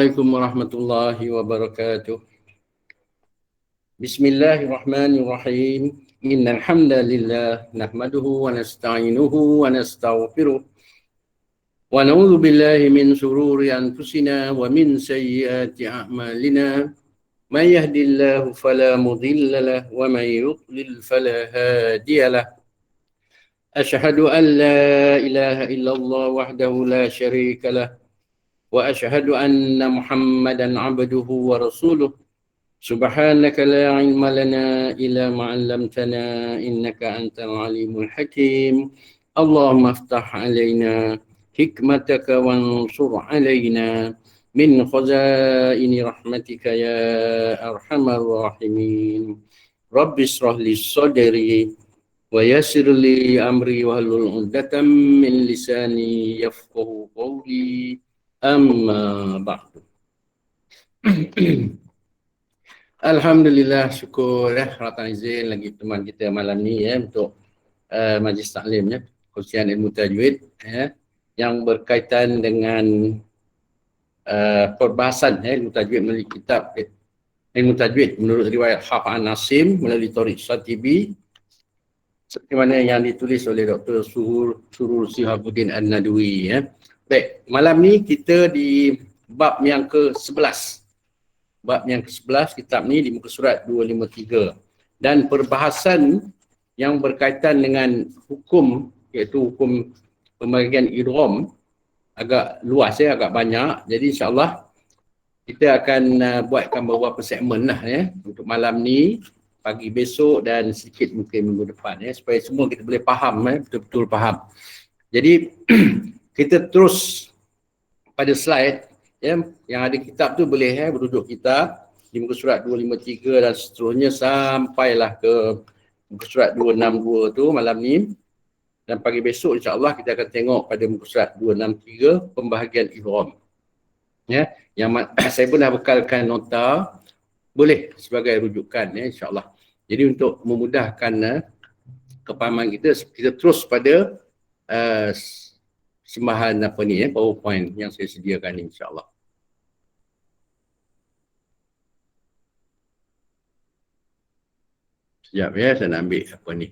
Assalamualaikum warahmatullahi wabarakatuh. Bismillahirrahmanirrahim. Innal hamdalillah nahmaduhu wa nasta'inuhu wa nastaghfiruh wa na'udzu billahi min shururi anfusina wa min sayyiati a'malina. May yahdihillahu fala mudilla lahu wa may yudlil fala hadiya lahu. Asyhadu an la ilaha illallah wahdahu la syarika lahu wa asyhadu anna Muhammadan 'abduhu wa rasuluh. سبحانك لا علم لنا إلا ما علمتنا إنك أنت العليم الحكيم اللهم افتح علينا حكمتك وانصر علينا من خزائن رحمتك يا أرحم الراحمين رب اشرح لي صدري ويسر لي أمري واحلل عقدة من لساني يفقه قولي أما بعد. Alhamdulillah, syukur Ratan izin lagi teman kita malam ni untuk majlis taklim kursian ilmu tajwid yang berkaitan dengan perbahasan ilmu tajwid melalui kitab ilmu tajwid menurut riwayat Hafs An-Nasim melalui Thariq Syatibi seperti mana yang ditulis oleh Dr. Surur Sihabuddin An-Nadwi. Baik, malam ni kita di bab yang ke-11. Bab yang ke-11 kitab ni di muka surat 253 dan perbahasan yang berkaitan dengan hukum iaitu hukum pembagian idgham agak luas agak banyak. Jadi insya-Allah kita akan buatkan beberapa segmen untuk malam ni, pagi besok dan sedikit mungkin minggu depan supaya semua kita boleh faham betul-betul faham. Jadi kita terus pada slide yang ada kitab tu boleh berduduk kitab di muka surat 253 dan seterusnya sampailah ke muka surat 262 tu malam ni, dan pagi besok insya-Allah kita akan tengok pada muka surat 263 pembahagian idgham. Yang saya pun dah bekalkan nota, boleh sebagai rujukan insya-Allah. Jadi untuk memudahkan kepahaman kita terus pada sembahan PowerPoint yang saya sediakan ni insya-Allah. Sekejap saya nak ambil apa ni.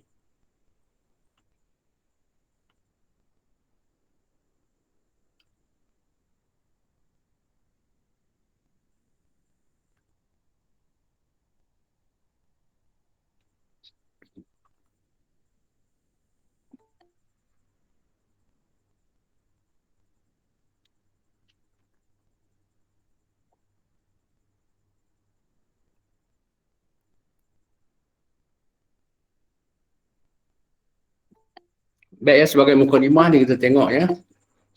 Baik sebagai mukadimah ni kita tengok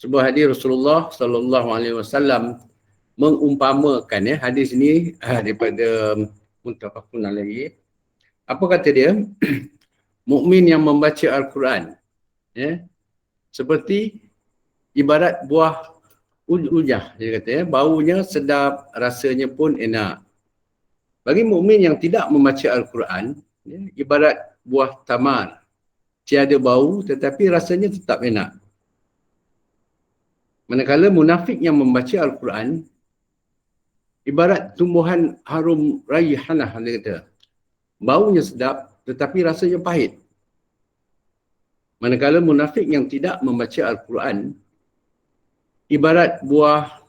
sebuah hadis Rasulullah sallallahu alaihi wasallam mengumpamakan hadis ini daripada muttafaqun alaihi. Apa kata dia? Mukmin yang membaca Al-Quran seperti ibarat buah ujah, dia kata baunya sedap, rasanya pun enak. Bagi mukmin yang tidak membaca Al-Quran ibarat buah tamar, tiada bau tetapi rasanya tetap enak. Manakala munafik yang membaca Al-Quran ibarat tumbuhan harum raihanah, dia kata. Baunya sedap tetapi rasanya pahit. Manakala munafik yang tidak membaca Al-Quran ibarat buah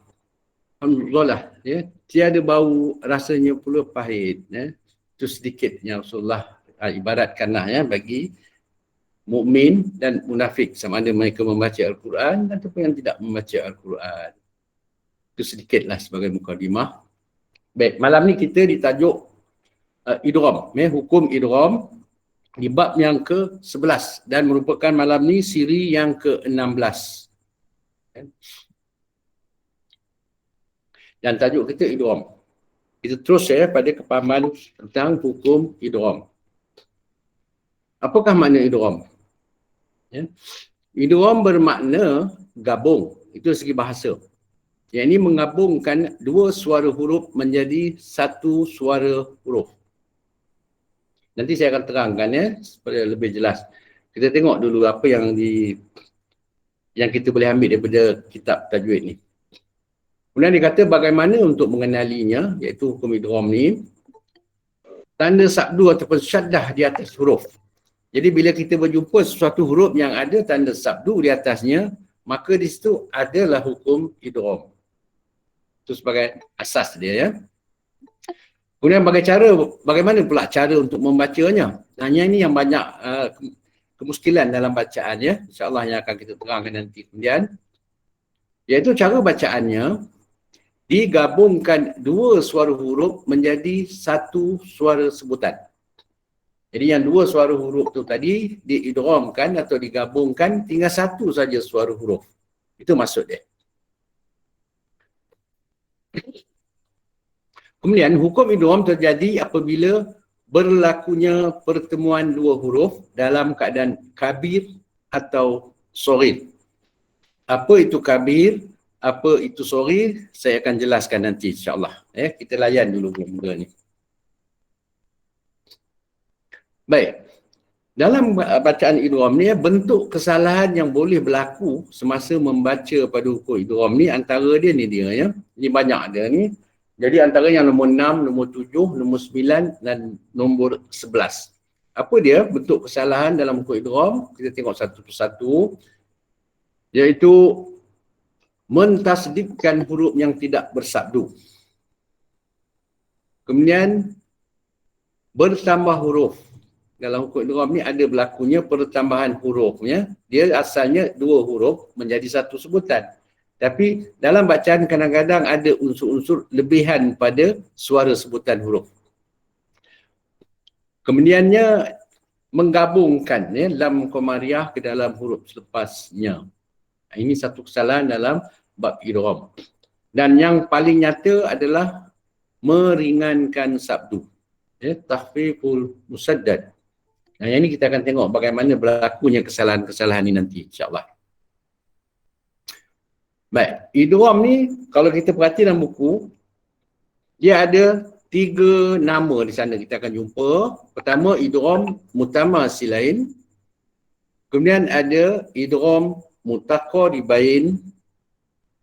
hamzalah, tiada bau, rasanya pula pahit. Itu sedikit yang Rasulullah ibaratkanlah bagi mukmin dan munafik, sama ada mereka membaca Al-Quran ataupun yang tidak membaca Al-Quran. Itu sedikitlah sebagai mukadimah. Baik, malam ni kita ditajuk idgham, hukum idgham di bab yang ke-11 dan merupakan malam ni siri yang ke-16. Dan tajuk kita idgham. Kita terus pada kepahaman tentang hukum idgham. Apakah makna idgham? Idgham bermakna gabung, itu segi bahasa. Yang ini menggabungkan dua suara huruf menjadi satu suara huruf. Nanti saya akan terangkan supaya lebih jelas. Kita tengok dulu apa yang kita boleh ambil daripada kitab tajwid ni. Kemudian dia kata bagaimana untuk mengenalinya, iaitu hukum idgham ni, tanda sabdu ataupun syaddah di atas huruf. Jadi bila kita berjumpa sesuatu huruf yang ada tanda sabdu di atasnya, maka di situ adalah hukum idgham. Itu sebagai asas dia ya. Kemudian bagaimana pula cara untuk membacanya? Hanya ini yang banyak kemuskilan dalam bacaan ya. InsyaAllah yang akan kita terangkan nanti kemudian. Iaitu cara bacaannya, digabungkan dua suara huruf menjadi satu suara sebutan. Jadi yang dua suara huruf tu tadi diidghamkan atau digabungkan, tinggal satu saja suara huruf. Itu maksud dia. Kemudian hukum idgham terjadi apabila berlakunya pertemuan dua huruf dalam keadaan kabir atau soghir. Apa itu kabir, apa itu soghir, saya akan jelaskan nanti insyaAllah. Kita layan dulu benda ni. Baik. Dalam bacaan idgham ni, bentuk kesalahan yang boleh berlaku semasa membaca pada hukum idgham ni, antara dia ni dia ya. Ini banyak dia ni. Jadi antara yang nombor 6, nombor 7, nombor 9 dan nombor 11. Apa dia bentuk kesalahan dalam hukum idgham? Kita tengok satu persatu. Iaitu mentasdidkan huruf yang tidak bersabdu. Kemudian bertambah huruf. Dalam hukum idgham ni ada berlakunya pertambahan hurufnya. Dia asalnya dua huruf menjadi satu sebutan. Tapi dalam bacaan kadang-kadang ada unsur-unsur lebihan pada suara sebutan huruf. Kemudiannya menggabungkan lam qamariyah ke dalam huruf selepasnya. Ini satu kesalahan dalam bab idgham. Dan yang paling nyata adalah meringankan sabdu. Takhfiful musaddad. Nah, yang ini kita akan tengok bagaimana berlakunya kesalahan-kesalahan ini nanti insyaAllah. Baik, idgham ni kalau kita perhati dalam buku, dia ada 3 nama di sana kita akan jumpa. Pertama, idgham mutamasilain. Kemudian ada idgham mutaqaribain.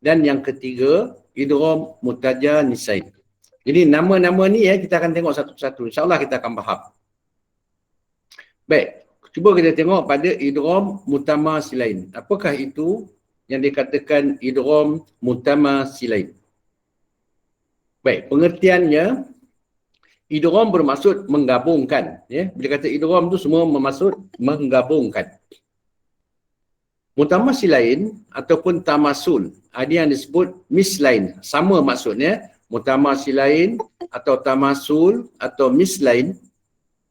Dan yang ketiga, idgham mutajanisain. Jadi nama-nama ni kita akan tengok satu-satu. InsyaAllah kita akan faham. Baik, cuba kita tengok pada idgham mutamasilain. Apakah itu yang dikatakan idgham mutamasilain? Baik, pengertiannya, idgham bermaksud menggabungkan. Bila kata idgham tu semua bermaksud menggabungkan. Mutamasilain ataupun tamasul, ada yang disebut mislain. Sama maksudnya, mutamasilain atau tamasul atau mislain,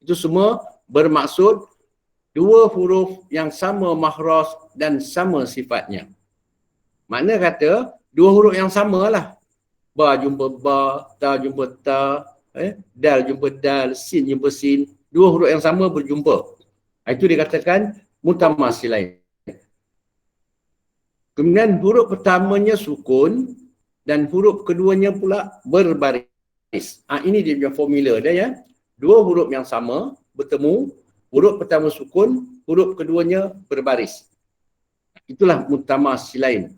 itu semua bermaksud dua huruf yang sama makhraj dan sama sifatnya. Makna kata, dua huruf yang sama lah. Ba jumpa ba, ta jumpa ta, dal jumpa dal, sin jumpa sin. Dua huruf yang sama berjumpa. Itu dikatakan mutamasilain. Kemudian huruf pertamanya sukun dan huruf keduanya pula berbaris. Ini dia punya formula dia ya. Dua huruf yang sama bertemu, huruf pertama sukun, huruf keduanya berbaris. Itulah mutamasilain.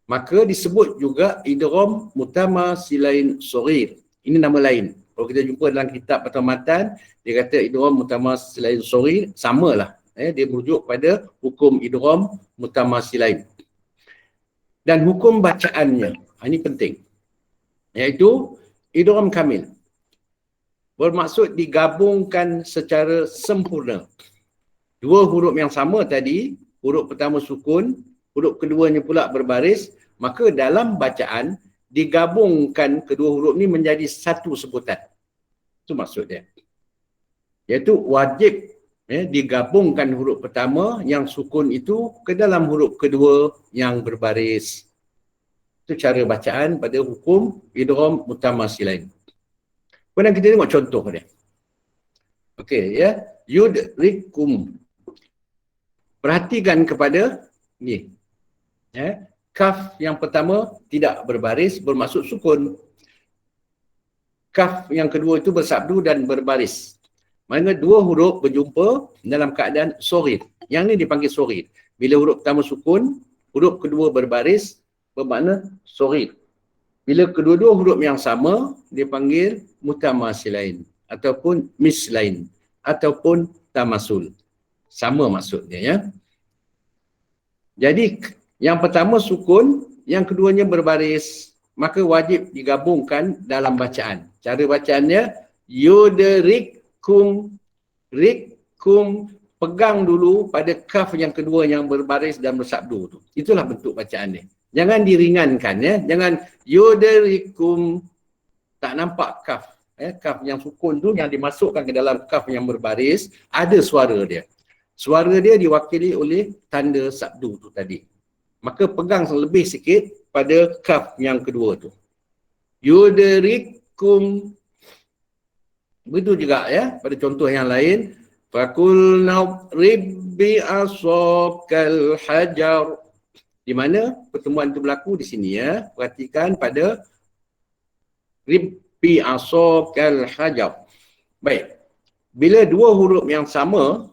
Maka disebut juga idgham mutamasilain shaghir. Ini nama lain. Kalau kita jumpa dalam kitab atau matan, dia kata idgham mutamasilain shaghir, samalah. Dia merujuk pada hukum idgham mutamasilain. Dan hukum bacaannya, ini penting. Iaitu idgham kamil. Bermaksud digabungkan secara sempurna. Dua huruf yang sama tadi, huruf pertama sukun, huruf keduanya pula berbaris, maka dalam bacaan digabungkan kedua huruf ni menjadi satu sebutan. Itu maksud dia. Iaitu wajib digabungkan huruf pertama yang sukun itu ke dalam huruf kedua yang berbaris. Itu cara bacaan pada hukum idgham mutamasilain. Kemudian kita tengok contoh dia. Okey ya, yudrikum. Perhatikan kepada ni. Kaf yang pertama tidak berbaris bermaksud sukun. Kaf yang kedua itu bersabdu dan berbaris. Maksudnya dua huruf berjumpa dalam keadaan shaghir. Yang ni dipanggil shaghir. Bila huruf pertama sukun, huruf kedua berbaris, bermakna shaghir. Bila kedua-dua huruf yang sama, dia panggil mutamasilain ataupun mislain ataupun tamasul. Sama maksudnya ya. Jadi yang pertama sukun, yang keduanya berbaris, maka wajib digabungkan dalam bacaan. Cara bacaannya yudrikum, rikum, pegang dulu pada kaf yang kedua yang berbaris dan bersabdu tu. Itulah bentuk bacaan dia. Jangan diringankan ya. Jangan yudrikum, tak nampak kaf. Kaf yang sukun tu yang dimasukkan ke dalam kaf yang berbaris, ada suara dia. Suara dia diwakili oleh tanda sabdu tu tadi. Maka pegang lebih sikit pada kaf yang kedua tu. Yudrikum. Begitu juga ya pada contoh yang lain. Fakul nadrib bi asabkal hajar. Di mana pertemuan itu berlaku di sini ya. Perhatikan pada rib bi asabkal hajar. Baik. Bila dua huruf yang sama,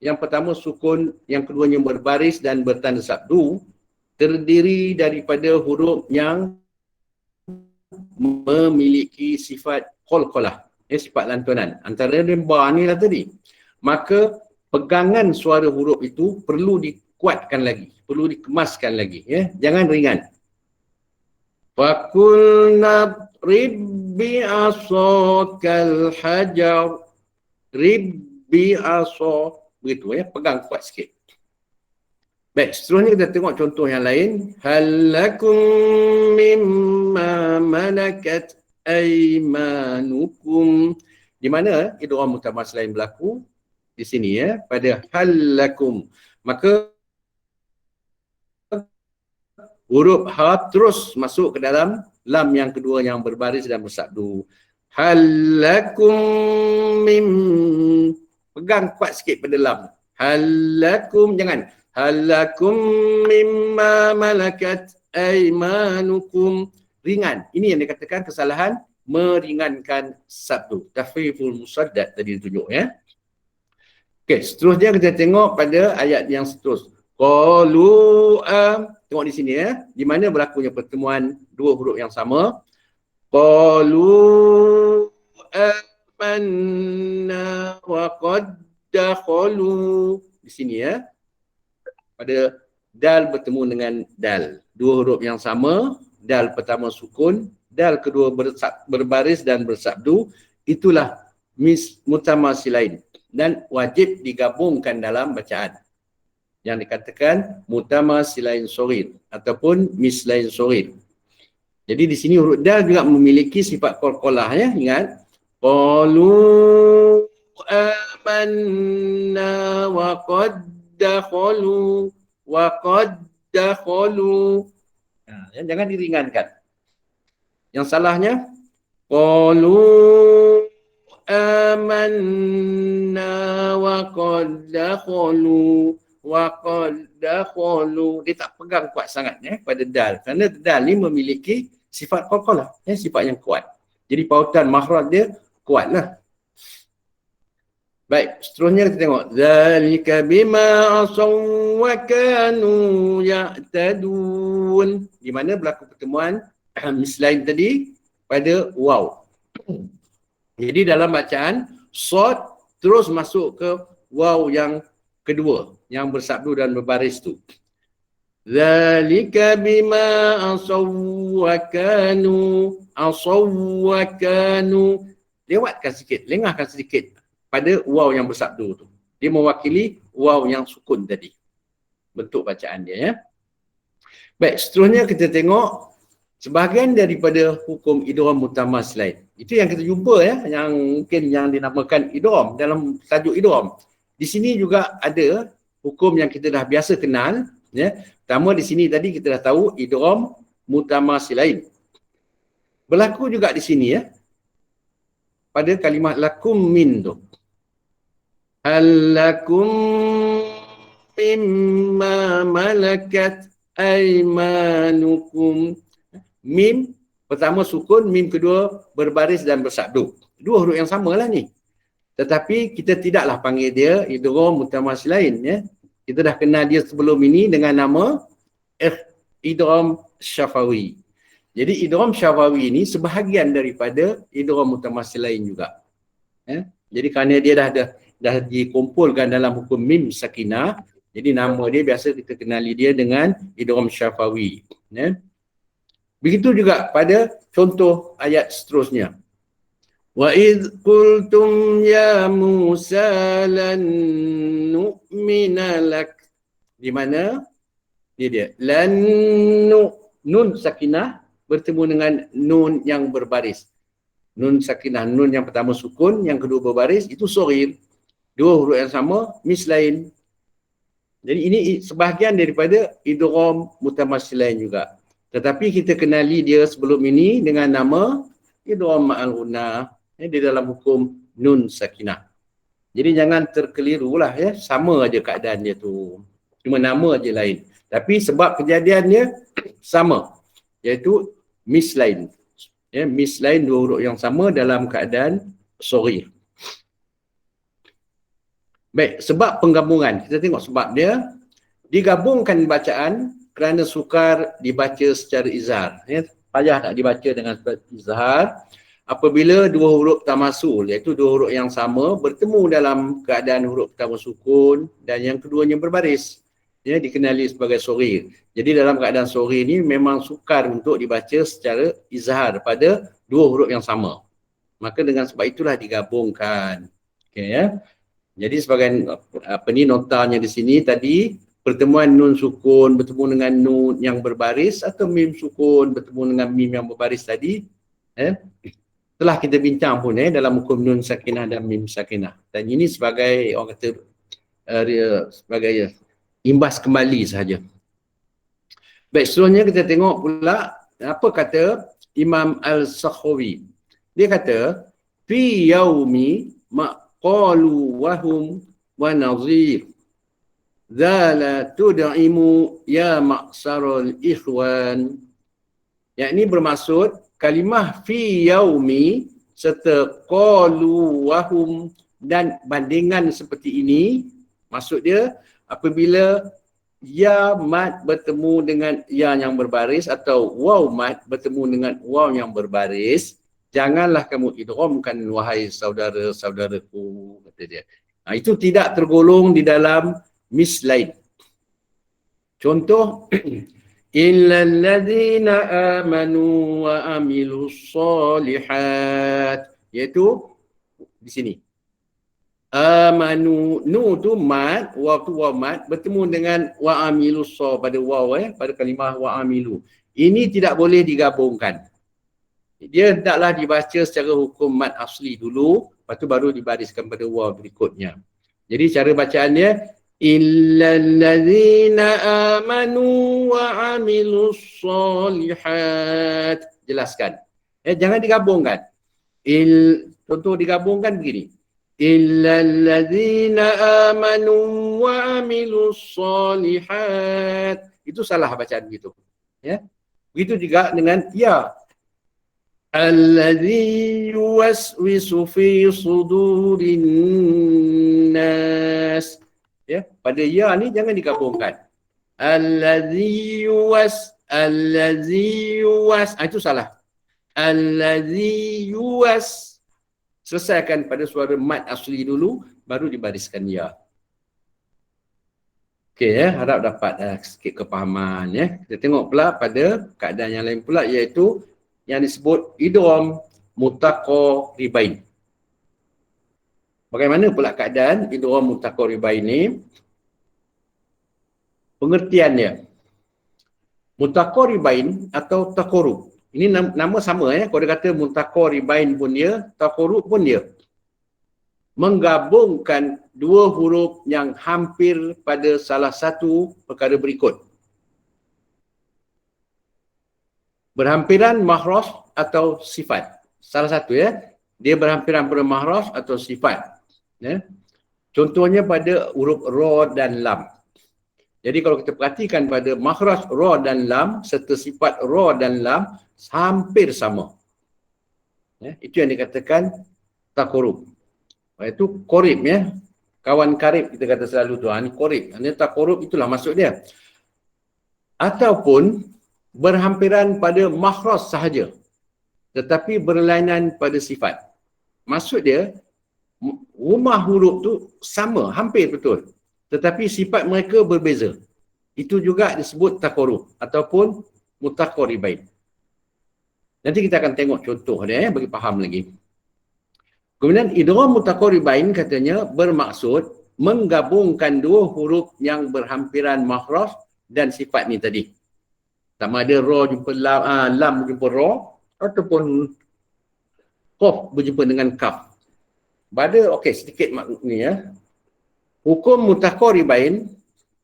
yang pertama sukun, yang keduanya berbaris dan bertanda sabdu, terdiri daripada huruf yang memiliki sifat qalqalah, sifat lantunan. Antara ba ni lah tadi. Maka pegangan suara huruf itu perlu dikuatkan lagi, perlu dikemaskan lagi ya. Jangan ringan. Fakul nadrib bi asakal hajar. Rib bi asa, begitu ya, pegang kuat sikit. Baik, seterusnya kita tengok contoh yang lain. Halakum mimma malakat aymanukum. Di mana idgham mutamas lain berlaku? Di sini ya, pada halakum. Maka huruf ha terus masuk ke dalam lam yang kedua yang berbaris dan bersabdu. Halakum mim, pegang kuat sikit pada lam. Halakum, jangan halakum mimma malakat aymanukum, ringan. Ini yang dikatakan kesalahan meringankan sabdu. Takhfiful musaddad tadi ditunjuk ya. Okey, seterusnya kita tengok pada ayat yang seterusnya. Qalu tengok di sini ya, di mana berlakunya pertemuan dua huruf yang sama. Qalu amanna wa qad dakhalu. Di sini ya, pada dal bertemu dengan dal. Dua huruf yang sama, dal pertama sukun, dal kedua berbaris dan bersabdu. Itulah mutamasilain dan wajib digabungkan dalam bacaan. Yang dikatakan mutamasilain sorid ataupun mislain sorid. Jadi di sini huruf dal juga memiliki sifat qalqalah ya, ingat. Qalu amanna wa qad dakhalu wa qad dakhalu. Jangan diringankan. Yang salahnya qalu amanna wa qad dakhalu wa qad dakhalu. Dia tak pegang kuat sangat pada dal. Kerana dal ni memiliki sifat qalqalah, sifat yang kuat. Jadi pautan makhraj dia kuatlah. Baik, seterusnya kita tengok. Zalika bima asaw wa kanu ya'tadun. Di mana berlaku pertemuan mislain tadi pada waw. Jadi dalam bacaan shad terus masuk ke waw yang kedua yang bersabdu dan berbaris tu. Zalika bima asaw wa kanu, asaw wa kanu. Lewatkan sikit, lengahkan sedikit pada waw yang bersabdu tu. Dia mewakili waw yang sukun tadi. Bentuk bacaan dia ya. Baik, seterusnya kita tengok sebahagian daripada hukum idgham mutamas lain. Itu yang kita jumpa ya, yang mungkin yang dinamakan idgham dalam tajuk idgham. Di sini juga ada hukum yang kita dah biasa kenal ya. Pertama di sini tadi kita dah tahu idgham mutamasilain. Berlaku juga di sini ya. Pada kalimat lakum min tu. Hal lakum mimma malakat aymanukum. Mim pertama sukun, mim kedua berbaris dan bersabdu. Dua huruf yang samalah ni. Tetapi kita tidaklah panggil dia idgham mutamasilain ya. Kita dah kenal dia sebelum ini dengan nama idgham syafawi. Jadi idgham syafawi ini sebahagian daripada idgham mutamassilain juga. Jadi kerana dia dah dikumpulkan dalam hukum mim sakinah, jadi nama dia biasa kita kenali dia dengan idgham syafawi. Begitu juga pada contoh ayat seterusnya. Wa idh qultum ya Musa lan nu'mina lak. Di mana dia lan nun sakinah bertemu dengan nun yang berbaris. Nun sakinah, nun yang pertama sukun, yang kedua berbaris, itu soghir. Dua huruf yang sama, mislain. Jadi ini sebahagian daripada idgham mutamassilain juga. Tetapi kita kenali dia sebelum ini dengan nama idgham ma'al ghunnah di dalam hukum nun sakinah. Jadi jangan terkelirulah ya, sama aja keadaan dia tu. Cuma nama aja lain. Tapi sebab kejadiannya sama, iaitu mislain. Mislain dua huruf yang sama dalam keadaan soghir. Baik, sebab penggabungan. Kita tengok sebab dia. Digabungkan bacaan kerana sukar dibaca secara izhar. Payah tak dibaca dengan izhar. Apabila dua huruf tamasul, iaitu dua huruf yang sama, bertemu dalam keadaan huruf pertama sukun dan yang keduanya berbaris. Dikenali sebagai soghir. Jadi dalam keadaan soghir ni memang sukar untuk dibaca secara izhar pada dua huruf yang sama. Maka dengan sebab itulah digabungkan. Okey ya. Jadi sebagai notanya di sini tadi, pertemuan nun sukun bertemu dengan nun yang berbaris atau mim sukun bertemu dengan mim yang berbaris tadi, telah kita bincang pun dalam hukum nun sakinah dan mim sakinah. Dan ini sebagai orang kata sebagai imbas kembali sahaja. Baik, seterusnya kita tengok pula apa kata Imam Al-Sakhawi. Dia kata, fi yaumi maqalu wahum wa nazir. Zala tud'imu ya ma'sarul ikhwan. Yang ini bermaksud kalimah fi yaumi serta qalu wahum dan bandingan seperti ini, maksud dia apabila ya mat bertemu dengan ya yang berbaris atau waw mat bertemu dengan waw yang berbaris, janganlah kamu idghamkan wahai saudara-saudaraku, kata dia. Itu tidak tergolong di dalam mislain. Contoh illal ladzina amanu wa amilus solihat, iaitu di sini. Amanu, nu tu mat, waw tu waw mat bertemu dengan wa amilus pada waw pada kalimah wa amilu. Ini tidak boleh digabungkan. Dia hendaklah dibaca secara hukum mat asli dulu, lepas tu baru dibariskan pada waw berikutnya. Jadi cara bacaannya illal ladzina amanu wa amilus solihat. Jelaskan. Jangan digabungkan. Contoh digabungkan begini. Illal ladzina amanu wa amilus solihat. Itu salah bacaan begitu. Ya. Begitu juga dengan ya. Alladzi yuwaswisu fi sudurin nas. Ya, pada ya ni jangan digabungkan. Alladzi yuwas, itu salah. Alladzi yuwas. Selesaikan pada suara mat asli dulu, baru dibariskan ya. Okey ya, harap dapat sikit kepahaman ya. Kita tengok pula pada keadaan yang lain pula, iaitu yang disebut idgham mutaqaribain. Bagaimana pula keadaan idgham mutaqaribain ni? Pengertiannya. Mutaqaribain atau taqarrub. Ini nama sama ya. Kalau dia kata mutaqaribain pun dia, taqarrub pun dia. Menggabungkan dua huruf yang hampir pada salah satu perkara berikut. Berhampiran makhraj atau sifat. Salah satu ya. Dia berhampiran pada makhraj atau sifat. Ya. Contohnya pada huruf ra dan lam. Jadi kalau kita perhatikan pada makhraj ra dan lam serta sifat ra dan lam hampir sama. Ya, itu yang dikatakan taqarrub. Itu qorib ya. Kawan karib kita kata selalu tu. Ini qorib. Ini taqarrub itulah maksud dia. Ataupun berhampiran pada makhraj sahaja, tetapi berlainan pada sifat. Maksud dia, rumah huruf tu sama, hampir betul, tetapi sifat mereka berbeza. Itu juga disebut taqarrub ataupun mutaqarribain. Nanti kita akan tengok contoh dia bagi faham lagi. Kemudian idgham mutaqarribain katanya bermaksud menggabungkan dua huruf yang berhampiran makhraj dan sifat ni tadi. Sama ada ra jumpa lam, lam berjumpa ra ataupun qaf berjumpa dengan kaf. Pada sedikit ni ya. Hukum mutaqarribain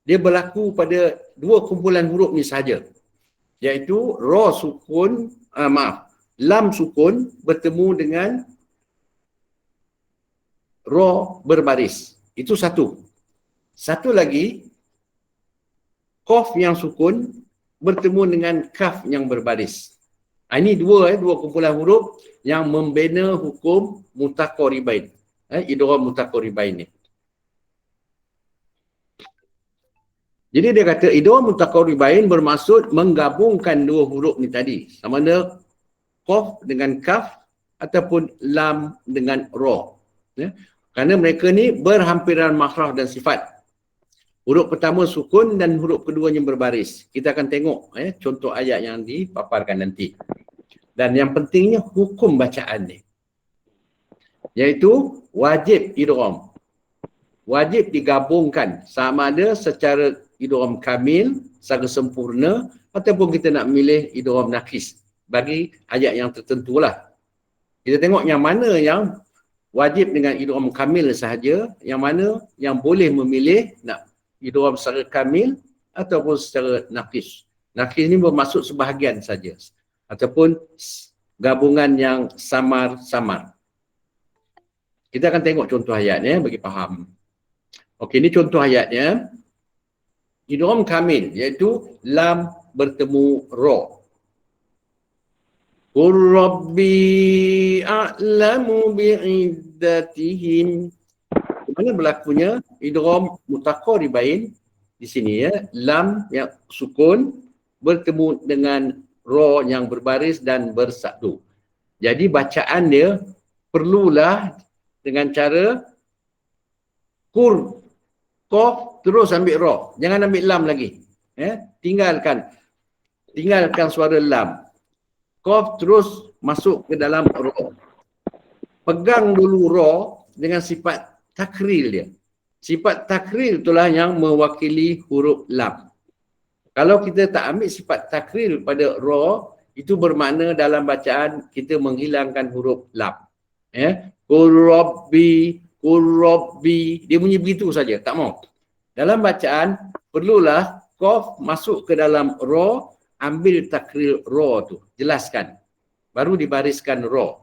dia berlaku pada dua kumpulan huruf ni saja. Iaitu ra sukun, lam sukun bertemu dengan ra berbaris. Itu satu. Satu lagi, qaf yang sukun bertemu dengan kaf yang berbaris. Ini dua kumpulan huruf yang membina hukum mutaqarribain. Idgham mutaqarribain ni. Jadi dia kata idgham mutaqarribain bermaksud menggabungkan dua huruf ni tadi. Sama ada qaf dengan kaf ataupun lam dengan ra. Ya. Kerana mereka ni berhampiran makhraj dan sifat. Huruf pertama sukun dan huruf keduanya berbaris. Kita akan tengok contoh ayat yang dipaparkan nanti. Dan yang pentingnya hukum bacaan ni. Iaitu wajib idgham. Wajib digabungkan sama ada secara idgham kamil, secara sempurna ataupun kita nak milih idgham nakis bagi ayat yang tertentu lah. Kita tengok yang mana yang wajib dengan idgham kamil sahaja, yang mana yang boleh memilih nak idgham secara kamil ataupun secara nakis. Nakis ni bermaksud sebahagian saja ataupun gabungan yang samar-samar. Kita akan tengok contoh ayatnya bagi faham. Okey, ini contoh ayatnya. Idgham kamil iaitu lam bertemu ra. Qur rabbi a'lamu bi'iddatihim. Mana berlakunya idgham mutaqarribain di sini ya, lam yang sukun bertemu dengan ra yang berbaris dan bersatu. Jadi bacaan dia perlulah dengan cara qur, qaf terus ambil ra, jangan ambil lam lagi. Tinggalkan suara lam. Qaf terus masuk ke dalam ra. Pegang dulu ra dengan sifat takril dia. Sifat takril itulah yang mewakili huruf lam. Kalau kita tak ambil sifat takril pada ra, itu bermakna dalam bacaan kita menghilangkan huruf lam. Qul rabbi, dia bunyi begitu saja, tak mau. Dalam bacaan perlulah qaf masuk ke dalam ra, ambil takril ra tu, jelaskan. Baru dibariskan ra.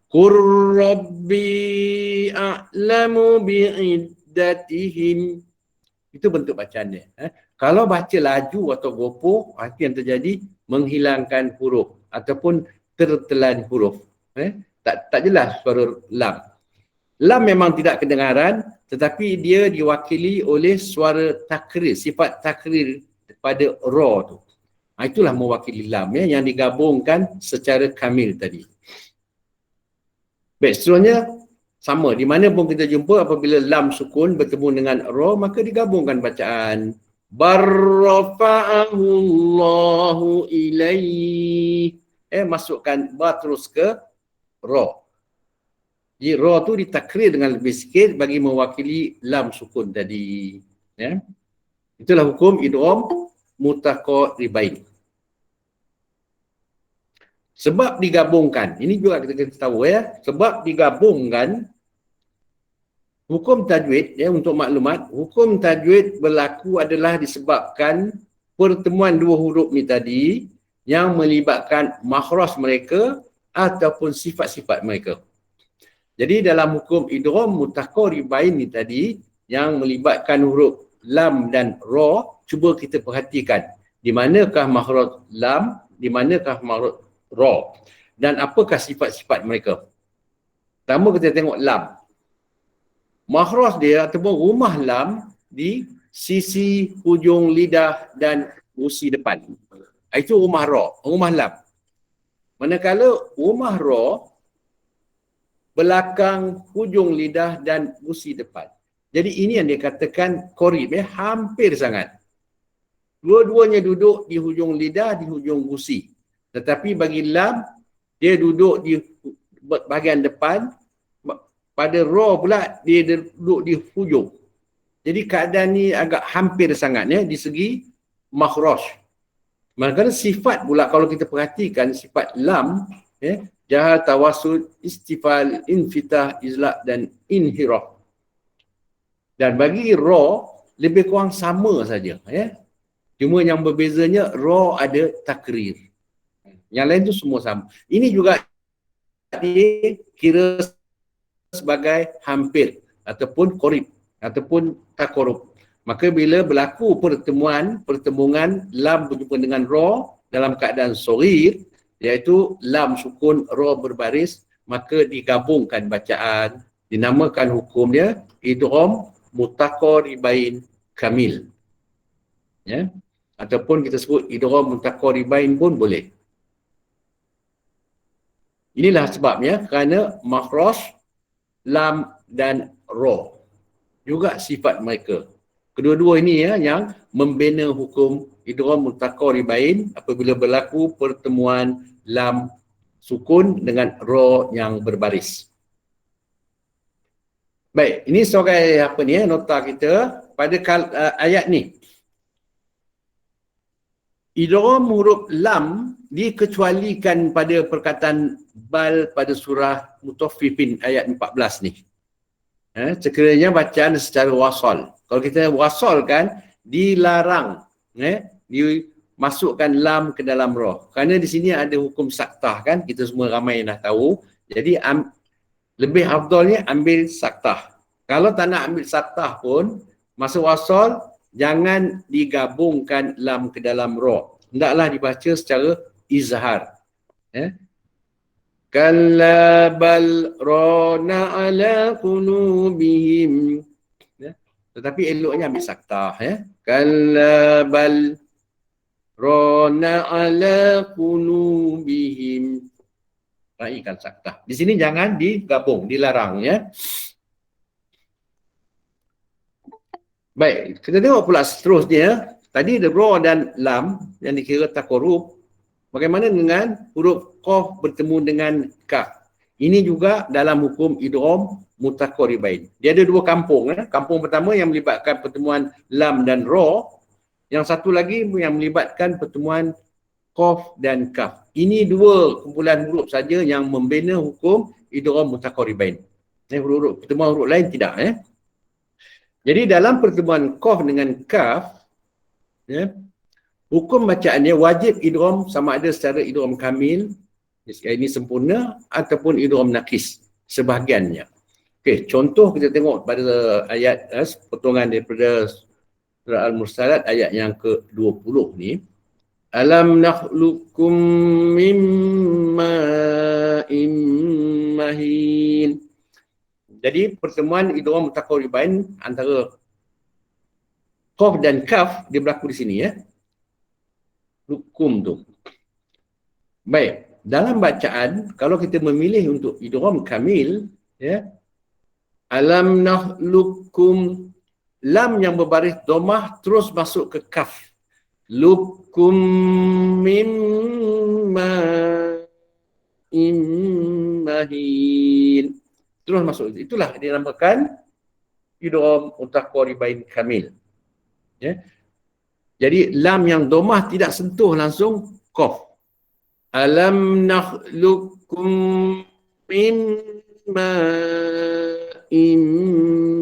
Qur rabbi a'lamu bi'iddatihim. Itu bentuk bacaan dia. Kalau baca laju atau gopoh, itu yang terjadi menghilangkan huruf ataupun tertelan huruf. Tak jelas suara lam. Lam memang tidak kedengaran, tetapi dia diwakili oleh suara takril, sifat takril pada ra tu. Itulah mewakili lam yang digabungkan secara kamil tadi. Baik, seterusnya sama. Di mana pun kita jumpa apabila lam sukun bertemu dengan ra, maka digabungkan bacaan. Barrafa'ahu Allahu ilaih. Masukkan ba terus ke ra. Jadi ra tu ditakrir dengan lebih sikit bagi mewakili lam sukun tadi. Itulah hukum idgham mutaqarribain. Sebab digabungkan, ini juga kita kena tahu sebab digabungkan hukum tajwid untuk maklumat, hukum tajwid berlaku adalah disebabkan pertemuan dua huruf ni tadi yang melibatkan makhraj mereka ataupun sifat-sifat mereka. Jadi dalam hukum idgham mutaqarribain ni tadi yang melibatkan huruf lam dan ra, cuba kita perhatikan di manakah makhraj lam, di manakah makhraj ra dan apakah sifat-sifat mereka. Pertama kita tengok lam. Makhraj dia ataupun rumah lam di sisi hujung lidah dan gusi depan. Itu rumah ra, rumah lam. Manakala rumah ra belakang hujung lidah dan gusi depan. Jadi ini yang dikatakan korib, hampir sangat. Dua-duanya duduk di hujung lidah, di hujung gusi. Tetapi bagi lam, dia duduk di bahagian depan, pada ra pula dia duduk di hujung. Jadi keadaan ni agak hampir sangat di segi makhraj. Manakala sifat pula kalau kita perhatikan sifat lam, jahal, tawassul, istifal, infitah, izlaq dan inhiraf. Dan bagi ra lebih kurang sama saja, Cuma yang berbezanya ra ada takrir. Yang lain tu semua sama. Ini juga dikira sebagai hampir ataupun korib ataupun takorub. Maka bila berlaku pertemuan lam berjumpa dengan ra dalam keadaan soghir, iaitu lam sukun ra berbaris, maka digabungkan bacaan, dinamakan hukum dia idgham mutaqaribain kamil. Ya. Ataupun kita sebut idgham mutaqaribain pun boleh. Inilah sebabnya kerana makhraj lam dan ra juga sifat mereka. Kedua-dua ini yang membina hukum idgham mutaqaribain apabila berlaku pertemuan lam sukun dengan ra yang berbaris. Baik, ini sebagai nota kita pada ayat ni. Idgham huruf lam dikecualikan pada perkataan bal pada surah Mutaffifin ayat 14 ni. Sekiranya bacaan secara wasal. Kalau kita wasalkan, dilarang dimasukkan lam ke dalam ra. Kerana di sini ada hukum saktah kan, kita semua ramai dah tahu. Jadi lebih afdalnya ambil saktah. Kalau tak nak ambil saktah pun, masa wasal jangan digabungkan lam ke dalam ra. Hendaklah dibaca secara izhar. Kalla bal rana ala qulubihim. Tetapi eloknya ambil saktah. Kalla bal rana ala qulubihim. Raikan saktah. Di sini jangan digabung, dilarang. Baik, kita tengok pula seterusnya. Tadi ada ra dan lam yang dikira takorub. Bagaimana dengan huruf qaf bertemu dengan kaf? Ini juga dalam hukum idgham mutaqaribain. Dia ada dua kampung. Kampung pertama yang melibatkan pertemuan lam dan ra. Yang satu lagi yang melibatkan pertemuan qaf dan kaf. Ini dua kumpulan huruf saja yang membina hukum idgham mutaqaribain. Huruf pertemuan huruf lain tidak. Jadi dalam pertemuan qaf dengan kaf, hukum bacaannya wajib idgham sama ada secara idgham kamil, ini sempurna, ataupun idgham nakis sebahagiannya. Okey, contoh kita tengok pada ayat potongan daripada surah Al-Mursalat ayat yang ke-20 ni. Alam nakhluqukum mim ma'in mahin. Jadi pertemuan idgham mutaqaribain antara qaf dan kaf dia berlaku di sini Lukum tu. Baik, dalam bacaan kalau kita memilih untuk idgham kamil alam nakhluqukum, lam yang berbaris dhammah terus masuk ke kaf. Lukum mimma immahin. Terus masuk. Itulah dinamakan idgham mutaqaribain kamil. Jadi lam yang dhammah tidak sentuh langsung qaf. Alam nakhluqukum mimma immahin.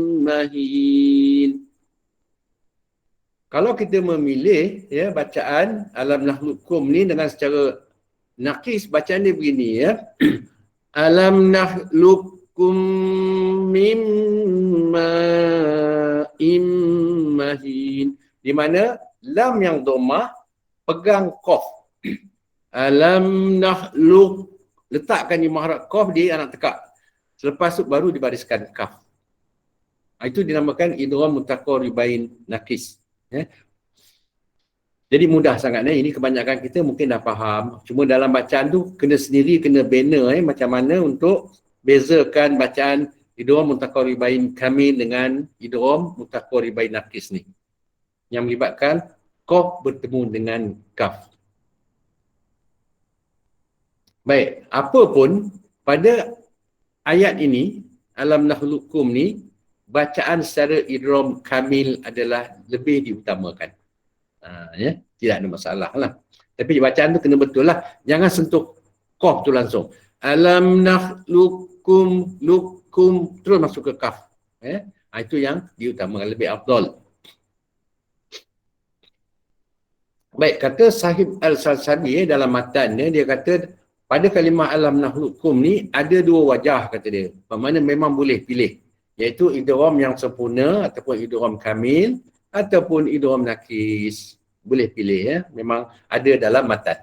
Kalau kita memilih bacaan alam nakhluqukum ni dengan secara nakis, bacaan dia begini Alam nakhluqukum mimma immahin. Di mana lam yang dhammah pegang qaf. Alam nakhluq, letakkan di mahraj qaf, dia anak tekak. Selepas tu baru dibariskan kaf. Itu dinamakan idgham mutaqaribain nakis. Jadi mudah sangat ini kebanyakan kita mungkin dah faham. Cuma dalam bacaan tu kena sendiri, kena banner macam mana untuk bezakan bacaan idgham mutaqaribain kamil dengan idgham mutaqaribain naqis ni. Yang melibatkan qaf bertemu dengan kaf. Baik, apa pun pada ayat ini, alam nakhluqukum ni, bacaan secara idgham kamil adalah lebih diutamakan. Ya, tidak ada masalah lah. Tapi bacaan tu kena betul lah. Jangan sentuh qaf tu langsung. Alam nakhluqukum lukum terus masuk ke kaf. Itu yang diutamakan, lebih afdal. Baik, kata Sahib Al-Salsabi dalam matan dia kata pada kalimah alam nakhluqukum ni ada dua wajah kata dia. Bermakna memang boleh pilih. Iaitu idgham yang sempurna ataupun idgham kamil ataupun idgham nakis. Boleh pilih ya. Memang ada dalam matan.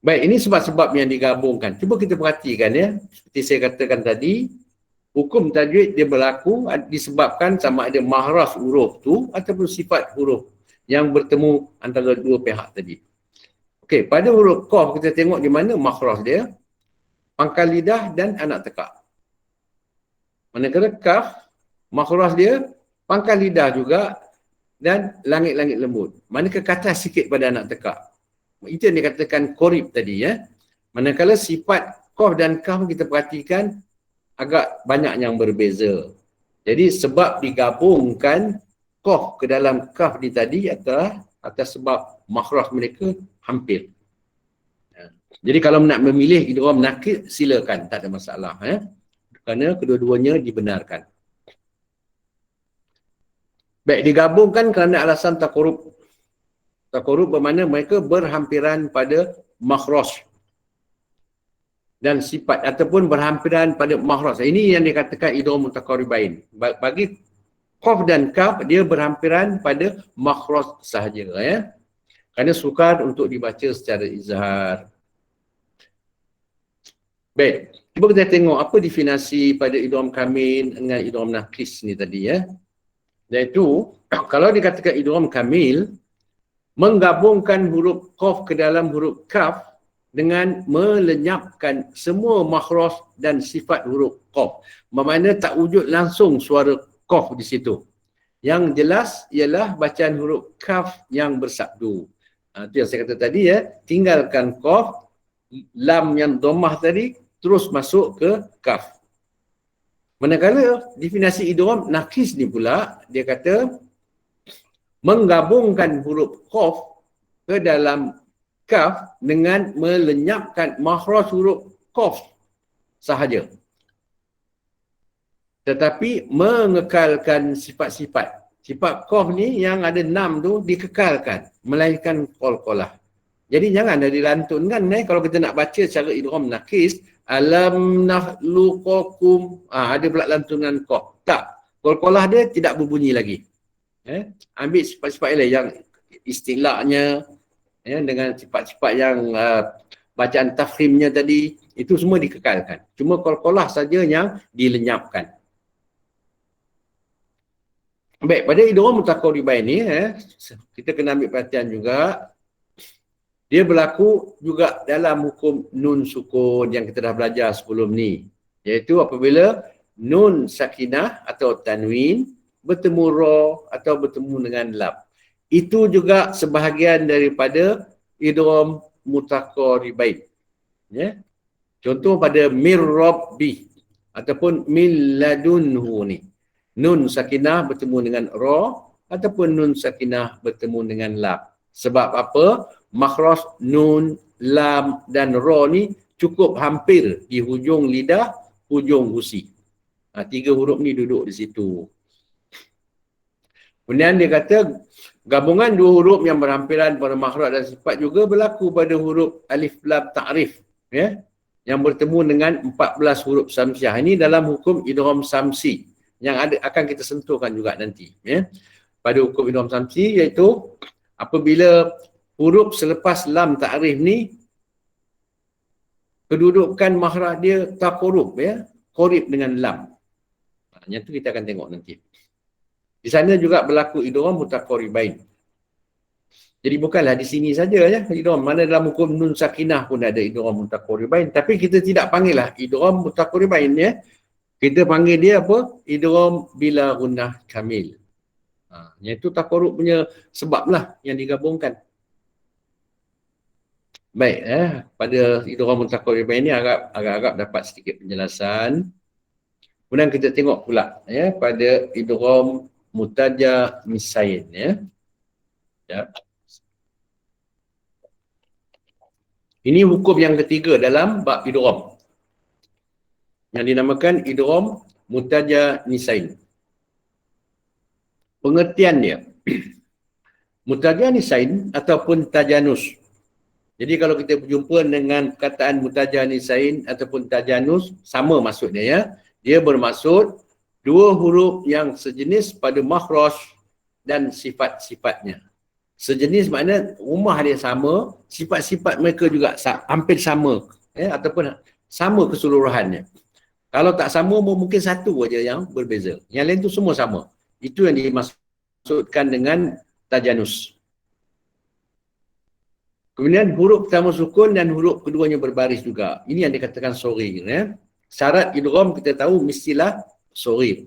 Baik, ini sebab-sebab yang digabungkan. Cuba kita perhatikan ya. Seperti saya katakan tadi, hukum tajwid dia berlaku disebabkan sama ada mahraj huruf tu ataupun sifat huruf yang bertemu antara dua pihak tadi. Okey, pada huruf qaf kita tengok di mana makhraj dia, pangkal lidah dan anak tekak. Manakala kaf, makhraj dia pangkal lidah juga dan langit-langit lembut. Manakala ke atas sikit pada anak tekak. Itu yang dikatakan qorib tadi ya. Manakala sifat qaf dan kaf kita perhatikan agak banyak yang berbeza. Jadi sebab digabungkan qaf ke dalam kaf di tadi adalah atas sebab makhraj mereka hampir. Jadi kalau nak memilih idgham nakis silakan, tak ada masalah ya. Kerana kedua-duanya dibenarkan. Baik, digabungkan kerana alasan taqarrub. Taqarrub bermakna mereka berhampiran pada makhraj dan sifat ataupun berhampiran pada makhraj. Ini yang dikatakan idgham mutaqaribain. Bagi qaf dan kaf dia berhampiran pada makhraj sahaja ya. Kerana sukar untuk dibaca secara izhar. Baik, cuba kita tengok apa definisi pada idgham kamil dengan idgham nakis ni tadi ya. Iaitu kalau dikatakan idgham kamil menggabungkan huruf qaf ke dalam huruf kaf dengan melenyapkan semua makhraj dan sifat huruf qaf. Bermakna tak wujud langsung suara qaf di situ. Yang jelas ialah bacaan huruf kaf yang bersabdu. Itu yang saya kata tadi ya, tinggalkan qaf, lam yang dhammah tadi terus masuk ke kaf. Manakala definisi idgham nakis ni pula dia kata menggabungkan huruf qaf ke dalam kaf dengan melenyapkan makhraj huruf qaf sahaja. Tetapi mengekalkan sifat-sifat. Sifat qaf ni yang ada 6 tu dikekalkan, melainkan qalqalah. Jadi jangan ada dilantunkan kalau kita nak baca secara idgham nakis, alam nakhluqukum, ada pula lantunan qaf. Tak, qalqalah dia tidak berbunyi lagi. Ambil sifat-sifat yang istilahnya dengan sifat-sifat yang bacaan tafkhimnya tadi, itu semua dikekalkan. Cuma qalqalah saja yang dilenyapkan. Baik, pada idgham mutaqaribain ni kita kena ambil perhatian juga. Dia berlaku juga dalam hukum nun sukun yang kita dah belajar sebelum ni. Iaitu apabila nun sakinah atau tanwin bertemu ra atau bertemu dengan lam. Itu juga sebahagian daripada idgham mutaqaribain. Ya. Contoh pada mir rabbi ataupun min ladunhu ni. Nun sakinah bertemu dengan ra ataupun nun sakinah bertemu dengan lam. Sebab apa? Makhraj nun, lam dan ra ni cukup hampir di hujung lidah, hujung gusi. 3 huruf ni duduk di situ. Kemudian dia kata gabungan 2 huruf yang berhampiran pada makhraj dan sifat juga berlaku pada huruf alif lam ta'rif ya, yang bertemu dengan 14 huruf samsiah. Ini dalam hukum idgham samsi yang akan kita sentuhkan juga nanti ya. Pada hukum idgham samsi iaitu apabila huruf selepas lam ta'rif ni kedudukan makhraj dia taqarrub ya, qarib dengan lam. Yang tu kita akan tengok nanti. Di sana juga berlaku idgham mutaqaribain. Jadi bukanlah di sini saja ya idgham, mana dalam hukum nun sakinah pun ada idgham mutaqaribain, tapi kita tidak panggil lah idgham mutaqaribain ya. Kita panggil dia apa? Idgham bila gunnah kamil. Iaitu taqarrub punya sebab lah yang digabungkan. Baik, pada idgham mutaqaribain ini agak dapat sedikit penjelasan. Kemudian kita tengok pula ya pada idgham mutajanisain ya. Ini hukum yang ketiga dalam bab idgham yang dinamakan idgham mutajanisain. Pengertian dia mutajanisain ataupun tajanus. Jadi kalau kita berjumpa dengan perkataan mutajanisain ataupun tajanus, sama maksudnya ya. Dia bermaksud dua huruf yang sejenis pada makhraj dan sifat-sifatnya. Sejenis makna rumah dia sama, sifat-sifat mereka juga hampir sama ataupun sama keseluruhannya. Kalau tak sama mungkin satu saja yang berbeza. Yang lain tu semua sama. Itu yang dimaksudkan dengan tajanus. Kemudian huruf pertama sukun dan huruf keduanya berbaris juga. Ini yang dikatakan soghir ya. Syarat idgham kita tahu mestilah soghir.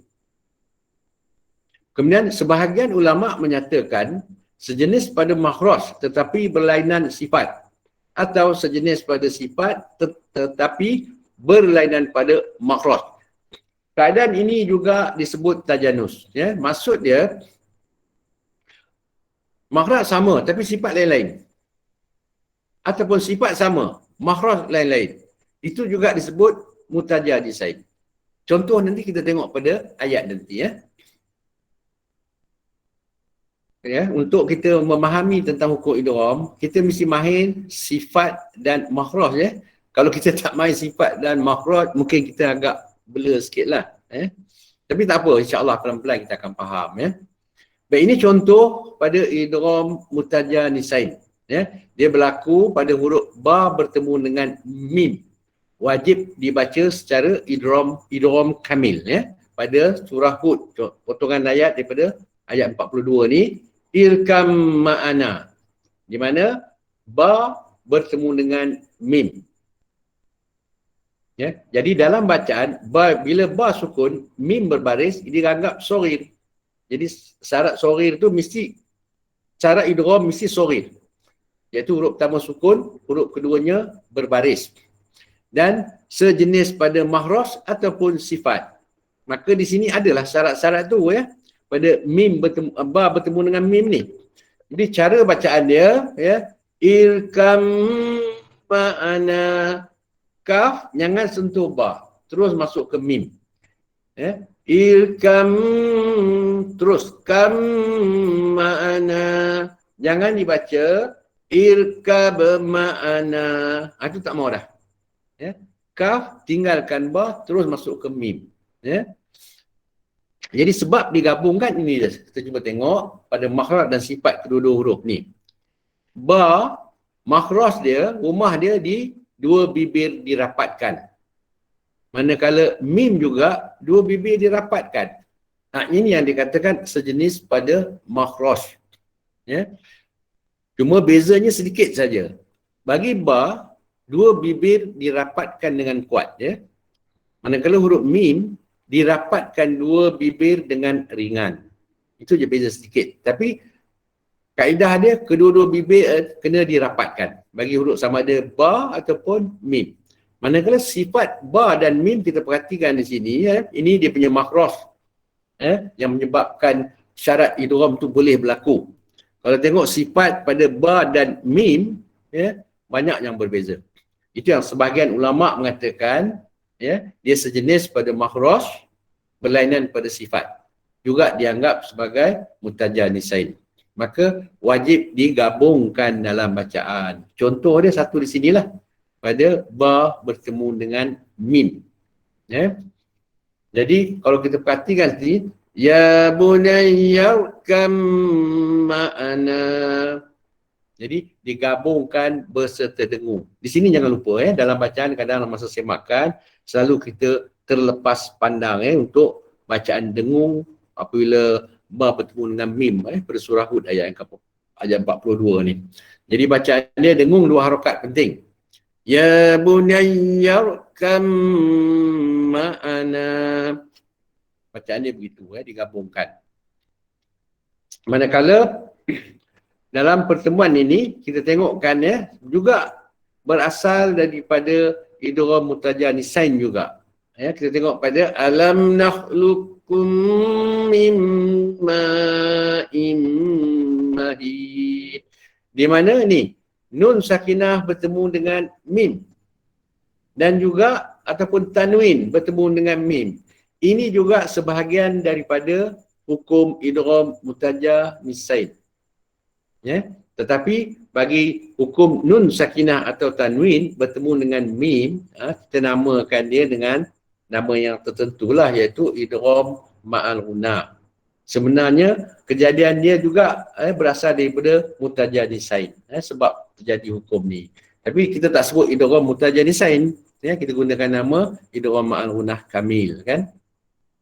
Kemudian sebahagian ulama menyatakan sejenis pada makhraj tetapi berlainan sifat, atau sejenis pada sifat tetapi berlainan pada makhraj. Keadaan ini juga disebut tajanus ya. Maksud dia makhraj sama tapi sifat lain-lain, ataupun sifat sama makhraj lain-lain. Itu juga disebut mutajanisain. Contoh nanti kita tengok pada ayat nanti ya. Ya, untuk kita memahami tentang hukum idgham, kita mesti mahir sifat dan makhraj ya. Kalau kita tak mahir sifat dan makhraj, mungkin kita agak blur sikitlah Tapi tak apa, insya-Allah pelan-pelan kita akan faham ya. Baik, ini contoh pada idgham mutajanisain ya. Dia berlaku pada huruf ba bertemu dengan mim. Wajib dibaca secara idgham kamil ya. Pada surah Hud, potongan ayat daripada ayat 42 ni, irkam ma'ana, di mana ba bertemu dengan mim. Ya, jadi dalam bacaan bila ba sukun, mim berbaris, dianggap soghir. Jadi syarat soghir tu mesti, cara idgham mesti soghir. Iaitu huruf pertama sukun, huruf keduanya berbaris. Dan sejenis pada makhraj ataupun sifat. Maka di sini adalah syarat-syarat tu ya. Pada mim ba bertemu dengan mim ni. Jadi cara bacaan dia ya, irkam ma'ana, kaf jangan sentuh ba, terus masuk ke mim. Ya, irkam terus kam ma'ana, jangan dibaca irkab ma'ana. Itu tak mau dah. Ya, kaf tinggalkan ba, terus masuk ke mim. Ya. Jadi sebab digabungkan ini dia. Kita cuba tengok pada makhraj dan sifat kedua-dua huruf ni. Ba, makhraj dia, rumah dia di dua bibir dirapatkan. Manakala mim juga dua bibir dirapatkan. Ini yang dikatakan sejenis pada makhraj. Ya. Cuma bezanya sedikit saja. Bagi ba, dua bibir dirapatkan dengan kuat. Ya. Manakala huruf mim dirapatkan dua bibir dengan ringan. Itu je beza sedikit. Tapi kaedah dia kedua-dua bibir kena dirapatkan. Bagi huruf sama ada ba ataupun mim. Manakala sifat ba dan mim kita perhatikan di sini ya, ini dia punya makhraj yang menyebabkan syarat idgham tu boleh berlaku. Kalau tengok sifat pada ba dan mim ya, banyak yang berbeza. Itu yang sebahagian ulama mengatakan ya, dia sejenis pada makhraj, berlainan pada sifat. Juga dianggap sebagai mutajanisain. Maka wajib digabungkan dalam bacaan. Contoh dia satu di sinilah. Pada ba bertemu dengan mim. Ya. Jadi kalau kita perhatikan sini, ya bunayya kam ma'ana. Jadi digabungkan berserta dengung. Di sini jangan lupa dalam bacaan kadang masa semakan selalu kita terlepas pandang untuk bacaan dengung apabila ba bertemu dengan mim pada surah Hud ayat yang ayat 42 ni. Jadi bacaan dia dengung 2 harakat penting. Ya bunayyarkam ma'ana. Bacaan dia begitu digabungkan. Manakala dalam pertemuan ini kita tengokkan juga berasal daripada idgham mutajanisain juga. Kita tengok pada alam nakhluqukum mim ma'in mahid. Di mana ni nun sakinah bertemu dengan mim dan juga ataupun tanwin bertemu dengan mim. Ini juga sebahagian daripada hukum idgham mutajanisain. Tetapi bagi hukum nun sakinah atau tanwin bertemu dengan mim, kita namakan dia dengan nama yang tertentulah, iaitu idgham ma'al ghunna. Sebenarnya kejadian dia juga berasal daripada mutajanisain, sebab terjadi hukum ni. Tapi kita tak sebut idgham mutajanisain, kita gunakan nama idgham ma'al ghunna kamil kan.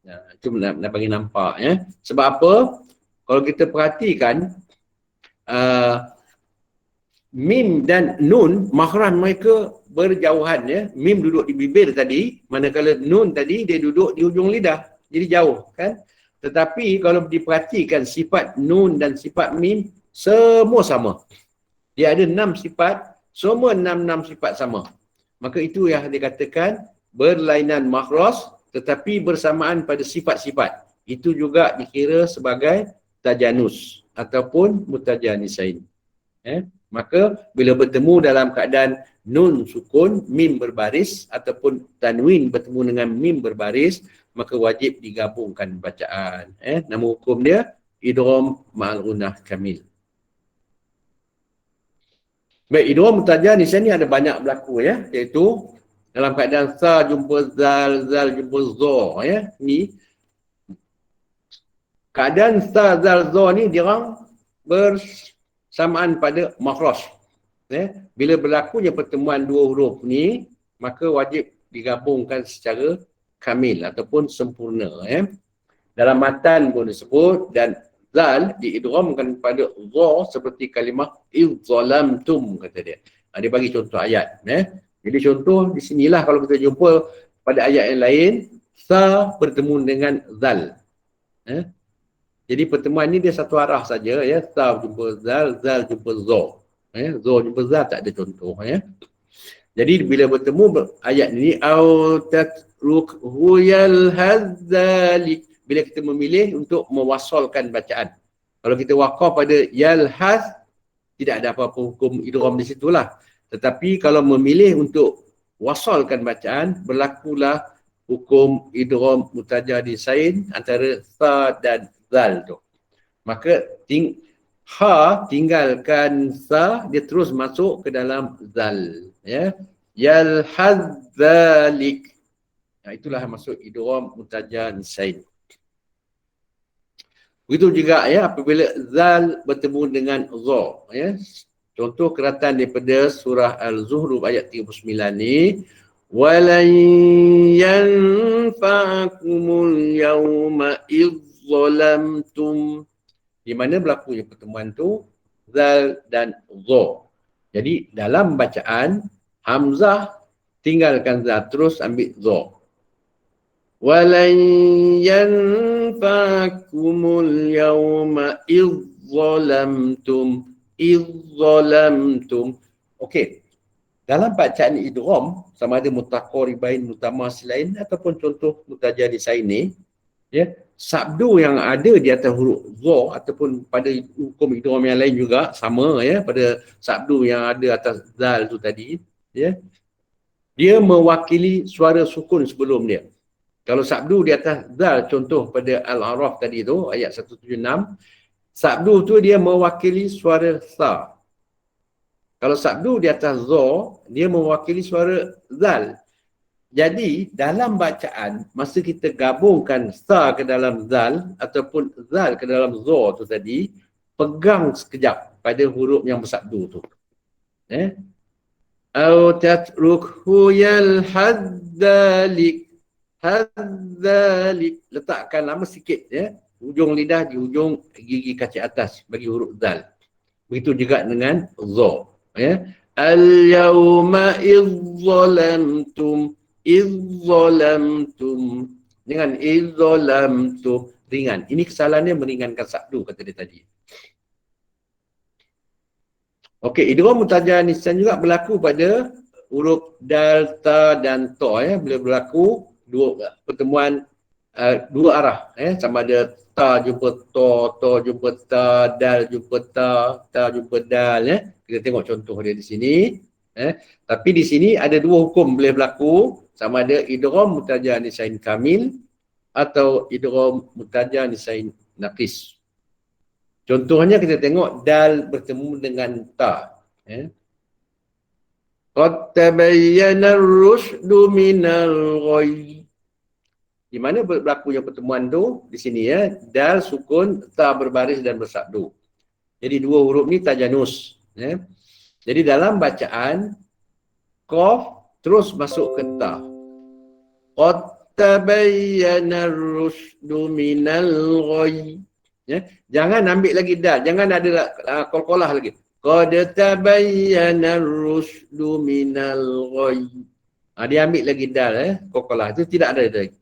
Itu nak bagi nampak Sebab apa? Kalau kita perhatikan mim dan nun makhraj mereka berjauhan Mim duduk di bibir tadi, manakala nun tadi dia duduk di ujung lidah. Jadi jauh kan. Tetapi kalau diperhatikan sifat nun dan sifat mim semua sama. Dia ada 6 sifat, semua 6 sifat sama. Maka itu yang dikatakan berlainan makhraj tetapi bersamaan pada sifat-sifat. Itu juga dikira sebagai tajanus ataupun mutajanisain. Maka bila bertemu dalam keadaan nun sukun, mim berbaris ataupun tanwin bertemu dengan mim berbaris, maka wajib digabungkan bacaan. Nama hukum dia idgham ma'al ghunnah kamil. Baik, idgham mutajanisain ni ada banyak berlaku iaitu dalam keadaan sa jumpa zal, zal jumpa zo ni keadaan sa zal zo ni diorang bersamaan pada makhraj. Bila berlakunya pertemuan 2 huruf ni, maka wajib digabungkan secara kamil ataupun sempurna. Dalam matan pun disebut dan zal diidghamkan pada za seperti kalimah idzalamtum kata dia. Dia bagi contoh ayat. Jadi contoh di sinilah kalau kita jumpa pada ayat yang lain, sa bertemu dengan zal. Jadi pertemuan ni dia satu arah saja sa jumpa zal, zal jumpa zo. Zo jumpa zal tak ada contoh Jadi bila bertemu ayat ni au tatrukhu yalhazalik, bila kita memilih untuk mewasalkan bacaan. Kalau kita waqaf pada yalhaz, tidak ada apa-apa hukum idgham di situlah. Tetapi kalau memilih untuk wasalkan bacaan, berlakulah hukum idgham mutajanisain antara sa dan zal tu. Maka tinggalkan sa, dia terus masuk ke dalam zal. Yalhadzalik. Itulah maksud idgham mutajanisain. Begitu juga apabila zal bertemu dengan za. Contoh keratan daripada surah Al-Zuhruf ayat 39 ni, walan yanfa'akumul yawma idh zalamtum. Di mana berlakunya pertemuan tu zal dan za. Jadi dalam bacaan hamzah tinggalkan zal, terus ambil za. Walan yanfa'akumul yawma idh zalamtum. Idzalamtum. Okey. Dalam bacaan idgham sama ada mutaqaribain, mutamatsilain ataupun contoh mutajanisain ni, sabdu yang ada di atas huruf za ataupun pada hukum idgham yang lain juga sama pada sabdu yang ada atas zal tu tadi, dia mewakili suara sukun sebelum dia. Kalau sabdu di atas zal, contoh pada Al-A'raf tadi tu ayat 176, sabdu tu dia mewakili suara sa. Kalau sabdu di atas za, dia mewakili suara zal. Jadi dalam bacaan, masa kita gabungkan sa ke dalam zal ataupun zal ke dalam za tu tadi, pegang sekejap pada huruf yang bersabdu tu. Au tatrukhu yalhadzalik. Hadzalik. Letakkan lama sikit ujung lidah di ujung gigi kaki atas bagi huruf dal. Begitu juga dengan dha. Ya. Al-yawma idzalamtum idzalamtum. Dengan idzalamtum ringan. Ini kesalahannya meringankan sabdu kata dia tadi. Okey, idgham mutajah nisyan juga berlaku pada huruf dal, ta dan ta ya. Bila berlaku dua pertemuan dua arah sama ada ta jumpa ta jumpa ta, dal jumpa ta jumpa dal ya. Kita tengok contoh dia di sini. Tapi di sini ada dua hukum boleh berlaku, sama ada idgham mutajah nisyan kamil atau idgham mutajah nisyan naqis. Contohnya kita tengok dal bertemu dengan ta. Qad tabayyana ar-rusydu minal ghayy. Di mana berlakunya pertemuan tu? Di sini ya, dal sukun, ta berbaris dan bersabdu. Jadi dua huruf ni tajanus. Jadi dalam bacaan qaf terus masuk ke ta. Qad tabayyana ar-rusydu minal ghayy. Jangan ambil lagi dal, jangan ada qalqalah lagi. Qad tabayyana ar-rusydu minal ghayy. Dia ambil lagi dal qalqalah itu tidak ada lagi.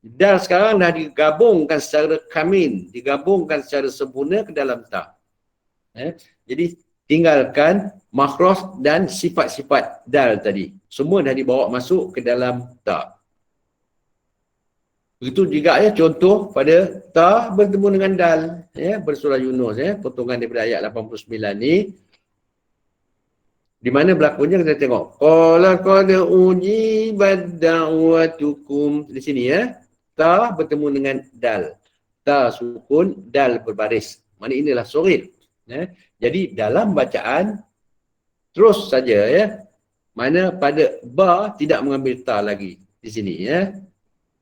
Dal sekarang dah digabungkan secara kamil, digabungkan secara sempurna ke dalam ta. Jadi tinggalkan makhraj dan sifat-sifat dal tadi. Semua dah dibawa masuk ke dalam ta. Begitu juga contoh pada ta bertemu dengan dal bersurah Yunus potongan daripada ayat 89 ni, di mana berlakunya kita tengok qala qad ujibat da'watukum di sini ta bertemu dengan dal, ta sukun, dal berbaris, mana inilah surid. Jadi dalam bacaan terus saja mana pada ba tidak mengambil ta lagi di sini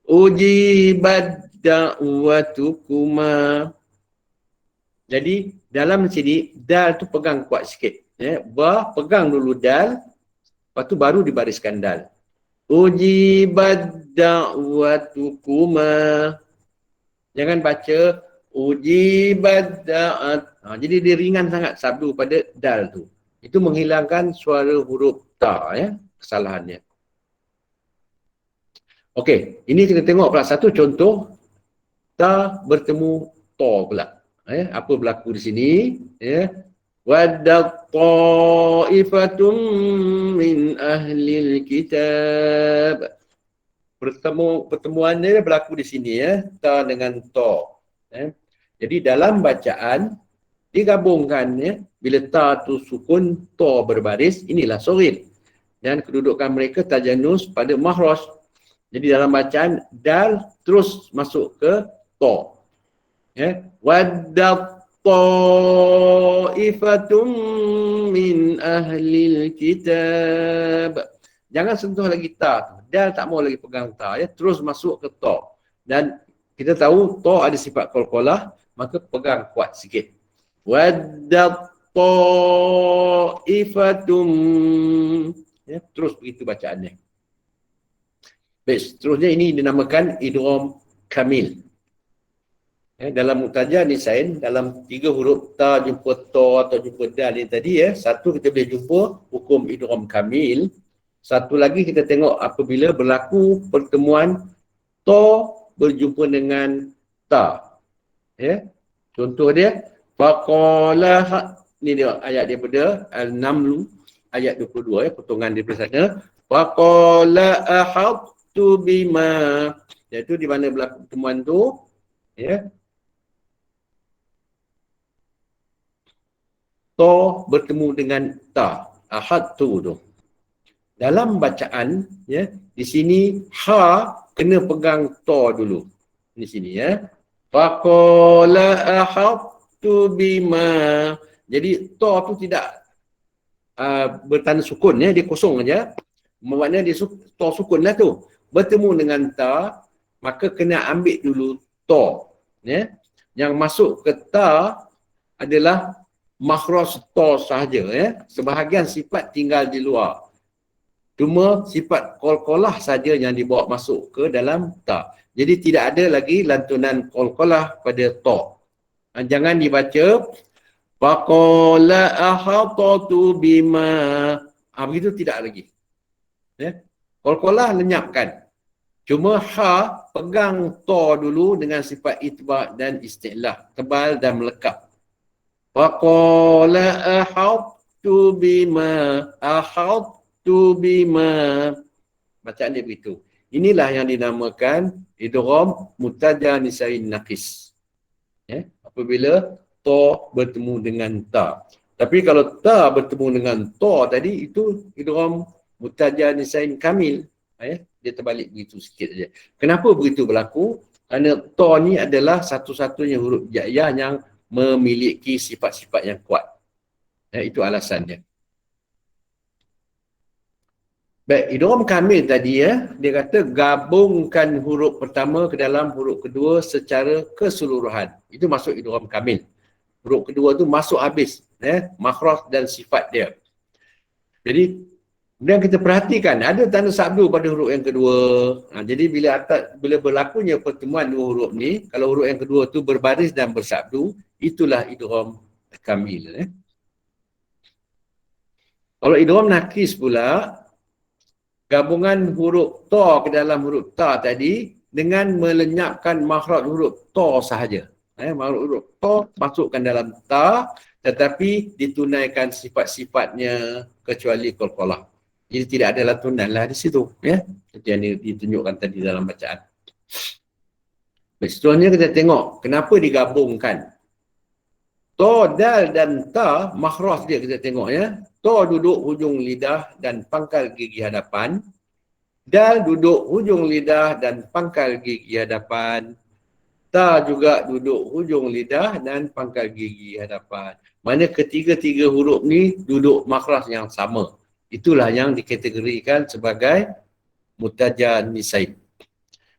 ujibat da'watukuma. Jadi dalam sini dal tu pegang kuat sikit. Ba pegang dulu dal, lepas tu baru dibariskan dal. Ujibat da'watukuma. Jangan baca ujibat da'at. Jadi dia ringan sangat sabdu pada dal tu. Itu menghilangkan suara huruf ta kesalahannya. Okey, ini kita tengok pula satu contoh ta bertemu ta pula. Apa berlaku di sini? Wadda ta'ifatum min ahlil kitab. Pertemuannya berlaku di sini ta dengan ta. Jadi dalam bacaan digabungkan bila ta tu sukun, ta berbaris, inilah surid. Dan kedudukan mereka tajanus pada makhraj. Jadi dalam bacaan dal terus masuk ke ta. Wadda ta'ifatum min ahlil kitab. Jangan sentuh lagi ta tu. Dal tak mau lagi pegang ta terus masuk ke ta. Dan kita tahu ta ada sifat qalqalah, maka pegang kuat sikit. Wadda ta'ifatum. Terus begitu bacaannya. Baik, seterusnya ini dinamakan idgham kamil. Dalam mutajah nisyan, dalam 3 huruf ta jumpa ta atau jumpa dal ni tadi satu kita boleh jumpa hukum idgham kamil. Satu lagi kita tengok apabila berlaku pertemuan ta berjumpa dengan ta. Contoh dia faqala, ni dia ayat daripada Al-Naml ayat 22 potongan daripada sana. Faqala ahadtu bima, iaitu di mana berlaku pertemuan tu ta bertemu dengan ta, ahadtu tu. Dalam bacaan di sini ha kena pegang ta dulu. Di sini faqala ahadtu bima. Jadi ta tu tidak bertanda sukun dia kosong aja. Maknanya dia ta sukun lah tu. Bertemu dengan ta, maka kena ambil dulu ta. Yang masuk ke ta adalah makhraj ta sahaja Sebahagian sifat tinggal di luar. Cuma sifat qalqalah saja yang dibawa masuk ke dalam ta. Jadi tidak ada lagi lantunan qalqalah pada ta. Jangan dibaca faqala ahatatu bima. Begitu tidak lagi. Ya. Qalqalah lenyapkan. Cuma ha pegang ta dulu dengan sifat itba' dan istilah, tebal dan melekat. Faqala ahattu bima. Bacaan dia begitu. Inilah yang dinamakan idgham mutajanisain naqis. Ya, apabila ta bertemu dengan ta. Tapi kalau ta bertemu dengan ta tadi, itu idgham mutajanisain kamil. Ya, dia terbalik begitu sikit saja. Kenapa begitu berlaku? Kerana ta ni adalah satu-satunya huruf hijaiyah yang memiliki sifat-sifat yang kuat. Ya, itu alasannya. Baik, idgham kamil tadi dia kata gabungkan huruf pertama ke dalam huruf kedua secara keseluruhan. Itu masuk idgham kamil. Huruf kedua tu masuk habis, makhraj dan sifat dia. Jadi dan kita perhatikan ada tanda sabdu pada huruf yang kedua. Jadi bila berlakunya pertemuan dua huruf ni, kalau huruf yang kedua tu berbaris dan bersabdu, itulah idgham kamil. Kalau idgham nakis pula, gabungan huruf ta ke dalam huruf ta tadi dengan melenyapkan makhraj huruf ta sahaja. Makhraj huruf ta masukkan dalam ta, tetapi ditunaikan sifat-sifatnya kecuali qalqalah. Jadi tidak ada lantunan lah di situ. Seperti yang ditunjukkan tadi dalam bacaan. Seterusnya kita tengok kenapa digabungkan. Ta, dal dan ta, makhraj dia kita tengok Ta duduk hujung lidah dan pangkal gigi hadapan. Dal duduk hujung lidah dan pangkal gigi hadapan. Ta juga duduk hujung lidah dan pangkal gigi hadapan. Mana ketiga-tiga huruf ni duduk makhraj yang sama. Itulah yang dikategorikan sebagai mutajanisain.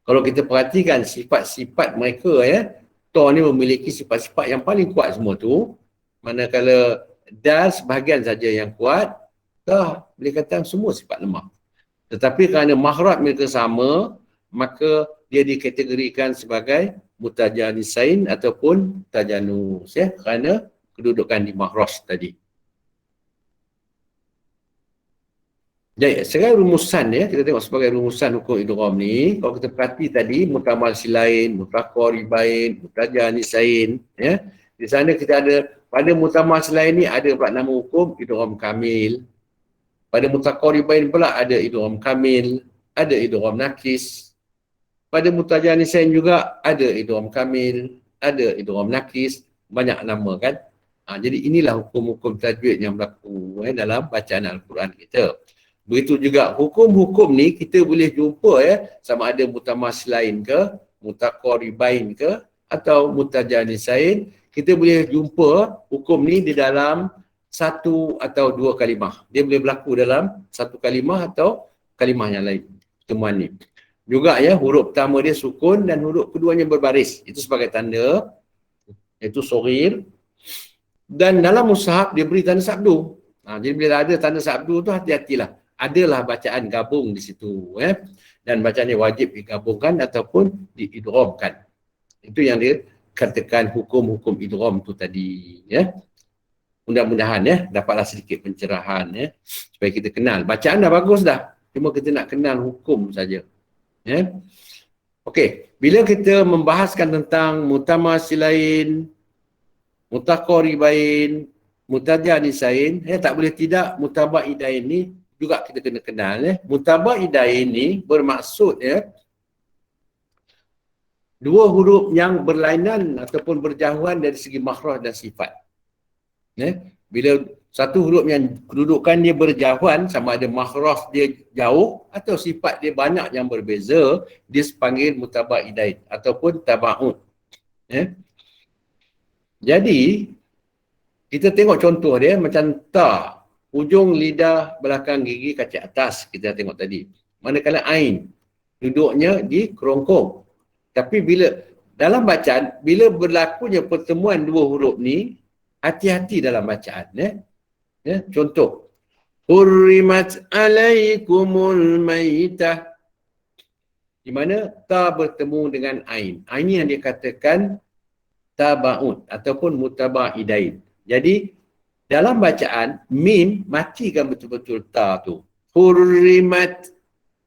Kalau kita perhatikan sifat-sifat mereka ta ni memiliki sifat-sifat yang paling kuat semua tu. Manakala dal sebahagian saja yang kuat, ta boleh kata semua sifat lemah. Tetapi kerana makhraj mereka sama, maka dia dikategorikan sebagai mutajanisain ataupun tajanus kerana kedudukan di makhraj tadi. Jadi, sebagai rumusan kita tengok sebagai rumusan hukum idgham ni, kalau kita perhati tadi, mutamalsilain, mutaqaribain, mutajanisain, di sana kita ada, pada mutamalsilain ni ada pula nama hukum idgham kamil. Pada mutaqaribain pula ada idgham kamil, ada idgham nakis. Pada mutajanisain juga ada idgham kamil, ada idgham nakis, banyak nama kan. Jadi inilah hukum-hukum tajwid yang berlaku dalam bacaan Al-Quran kita. Begitu juga hukum-hukum ni kita boleh jumpa sama ada mutamalsilain ke, mutaqaribain ke atau mutajanisain, kita boleh jumpa hukum ni di dalam satu atau dua kalimah. Dia boleh berlaku dalam satu kalimah atau kalimah yang lain. Pertemuan ni. Juga huruf pertama dia sukun dan huruf keduanya berbaris. Itu sebagai tanda, iaitu soghir. Dan dalam mushaf dia beri tanda sabdu. Jadi bila ada tanda sabdu tu hati-hatilah. Adalah bacaan gabung di situ. Dan bacaan ni wajib digabungkan ataupun diidghamkan. Itu yang dia katakan hukum-hukum idgham tu tadi. Mudah-mudahan dapatlah sedikit pencerahan supaya kita kenal. Bacaan dah bagus dah. Cuma kita nak kenal hukum saja. Okey, bila kita membahaskan tentang mutamalsilain, mutaqaribain, mutajanisain, tak boleh tidak mutabaidain ni juga kita kena kenal. Mutabaidain ni bermaksud dua huruf yang berlainan ataupun berjauhan dari segi makhraj dan sifat. Bila satu huruf yang kedudukan dia berjauhan, sama ada makhraj dia jauh atau sifat dia banyak yang berbeza, dia dipanggil mutabaidain ataupun taba'ud. Jadi kita tengok contoh dia macam ta, hujung lidah belakang gigi kaki atas kita tengok tadi. Manakala ain duduknya di kerongkong. Tapi bila dalam bacaan, bila berlakunya pertemuan dua huruf ni, hati-hati dalam bacaan. Contoh, Hurrimat alaikumul maitah. Di mana ta bertemu dengan ain. Ain yang dikatakan tabaun ataupun mutaba'idain. Jadi dalam bacaan mim matikan betul-betul ta tu. Hurrimat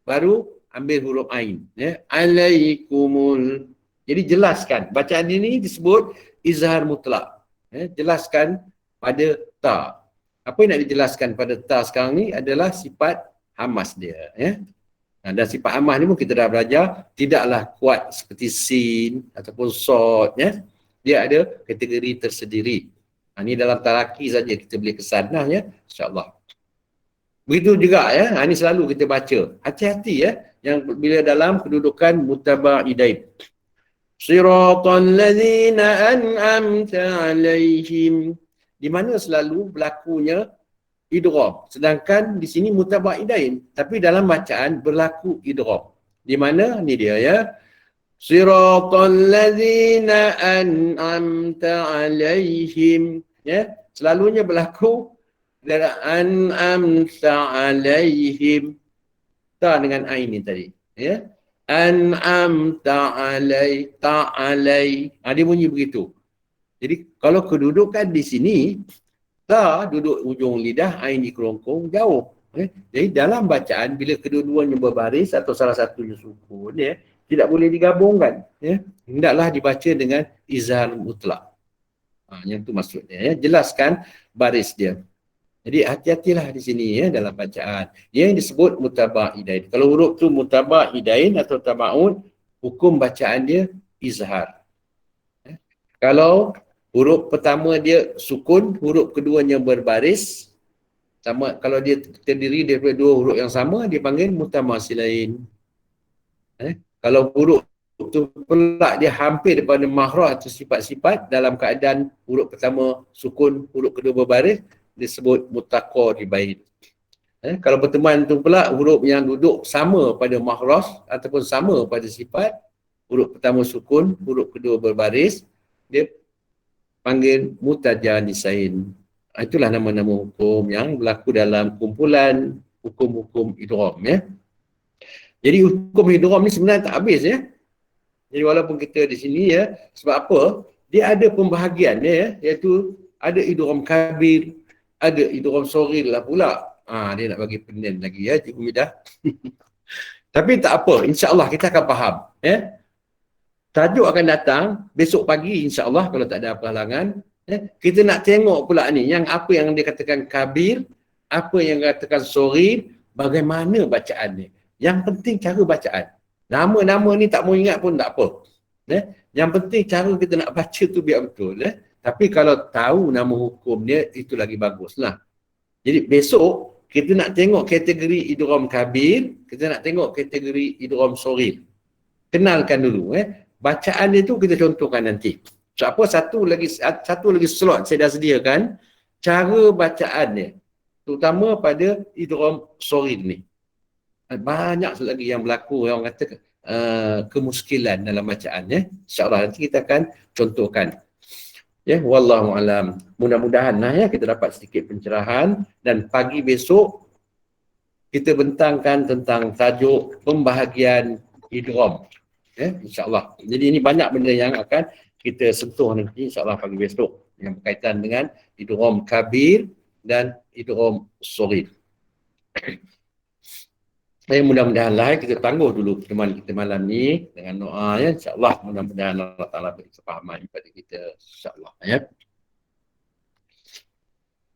baru ambil huruf ain, ya. Alaikumul. Jadi jelaskan. Bacaan ini disebut izhar mutlak. Ya, jelaskan pada ta. Apa yang nak dijelaskan pada ta sekarang ni adalah sifat hamas dia, ya. Dan sifat hamas ni pun kita dah belajar, tidaklah kuat seperti sin ataupun sod, ya. Dia ada kategori tersendiri. Ini dalam taraki saja kita boleh kesanah, ya, insya-Allah. Begitu juga, ya. Ini selalu kita baca. Hati-hati, ya, yang bila dalam kedudukan mutaba'idain. Siratal ladzina an'amta alaihim. Di mana selalu berlakunya idgham. Sedangkan di sini mutaba'idain. Tapi dalam bacaan berlaku idgham. Di mana? Ni dia, ya. Siratal ladzina an'amta alaihim. Ya. Selalunya berlaku an'amta alaihim. Ta dengan ain ni tadi. Ya. An'amta alai, ta'alai. Dia bunyi begitu. Jadi kalau kedudukan di sini, ta duduk ujung lidah, ain di kerongkong, jauh. Jadi dalam bacaan, bila kedua-duanya berbaris atau salah satunya sukun, ya, tidak boleh digabungkan. Ya. Hendaklah dibaca dengan izhar mutlak. Yang itu maksudnya. Ya. Jelaskan baris dia. Jadi hati-hatilah di sini, ya, dalam bacaan. Yang disebut mutaba'idain. Kalau huruf tu mutaba'idain atau tabaun, hukum bacaan dia izhar. Ya. Kalau huruf pertama dia sukun, huruf keduanya berbaris, sama. Kalau dia terdiri daripada dua huruf yang sama, dia panggil mutamasilain. Kalau huruf tu pula dia hampir daripada makhraj atau sifat-sifat dalam keadaan huruf pertama sukun, huruf kedua berbaris, disebut mutaqaribain. Kalau pertemuan tu pula huruf yang duduk sama pada makhraj ataupun sama pada sifat, huruf pertama sukun, huruf kedua berbaris, dia panggil mutajanisain. Itulah nama-nama hukum yang berlaku dalam kumpulan hukum-hukum idgham, ya. Jadi hukum idgham ni sebenarnya tak habis, ya. Jadi walaupun kita di sini, ya, sebab apa? Dia ada pembahagian, ya, iaitu ada idgham kabir, ada idgham saghir lah pula. Dia nak bagi penin lagi, ya, Cikgu Midah. Tapi tak apa, insya-Allah kita akan faham, ya. Tajuk akan datang besok pagi insya-Allah kalau tak ada halangan. Kita nak tengok pula ni yang apa yang dia katakan kabir, apa yang katakan saghir, bagaimana bacaan ni. Yang penting cara bacaan. Nama-nama ni tak mau ingat pun tak apa. Yang penting cara kita nak baca tu biar betul. Tapi kalau tahu nama hukum dia, itu lagi baguslah. Jadi besok kita nak tengok kategori idgham kabir, kita nak tengok kategori idgham saghir. Kenalkan dulu, bacaan dia tu kita contohkan nanti. So, satu lagi slot saya dah sediakan, cara bacaan dia, terutama pada idgham saghir ni. Banyak lagi yang berlaku, yang kata kemuskilan dalam bacaan, ya. InsyaAllah nanti kita akan contohkan. Ya, wallahu alam. Mudah-mudahan lah, ya, kita dapat sedikit pencerahan dan pagi besok kita bentangkan tentang tajuk pembahagian idgham. Ya, insya-Allah. Jadi ini banyak benda yang akan kita sentuh nanti insya-Allah pagi besok yang berkaitan dengan idgham kabir dan idgham saghir. Mudah-mudahan lah kita tangguh dulu pertemuan kita malam ni dengan doa, ya, insya-Allah. Mudah-mudahan Allah Taala beri kefahaman kepada kita insya-Allah, ya.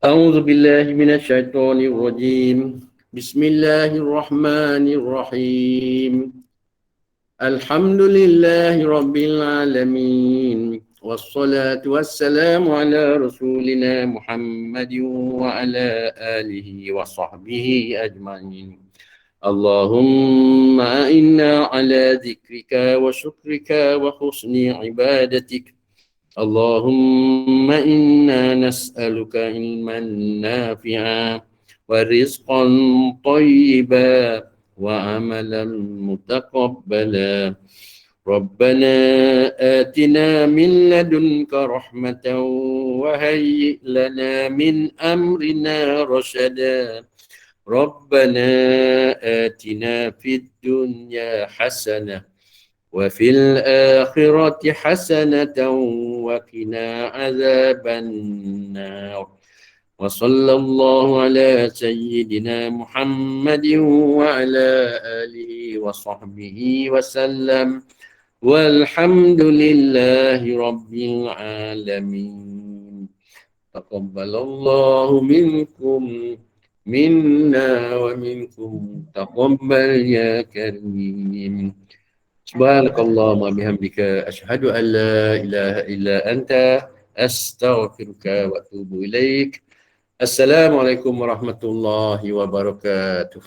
A'udzubillahi minasyaitonirrajim. Bismillahirrahmanirrahim. Alhamdulillahi Rabbil Alamin. Wassalatu wassalamu ala rasulina Muhammadin wa ala alihi wa sahbihi ajma'in. Allahumma inna ala dzikrika wa syukrika wa husni ibadatik. Allahumma inna nas'aluka ilman nafi'a wa rizqan thayyiban wa amalan mutaqabbala. Rabbana atina min ladunka rahmatan wa hayyi' lana min amrina rashada. ربنا آتنا في الدنيا حسنة وفي الآخرة حسنة وقنا عذاب النار وصلى الله على سيدنا محمد وعلى آله وصحبه وسلم والحمد لله رب العالمين. تقبل الله منكم منا ومنكم تقبل يا كريم. سبحانك اللهم وبحمدك أشهد أن لا إله إلا أنت أستغفرك وأتوب إليك. السلام عليكم ورحمة الله وبركاته.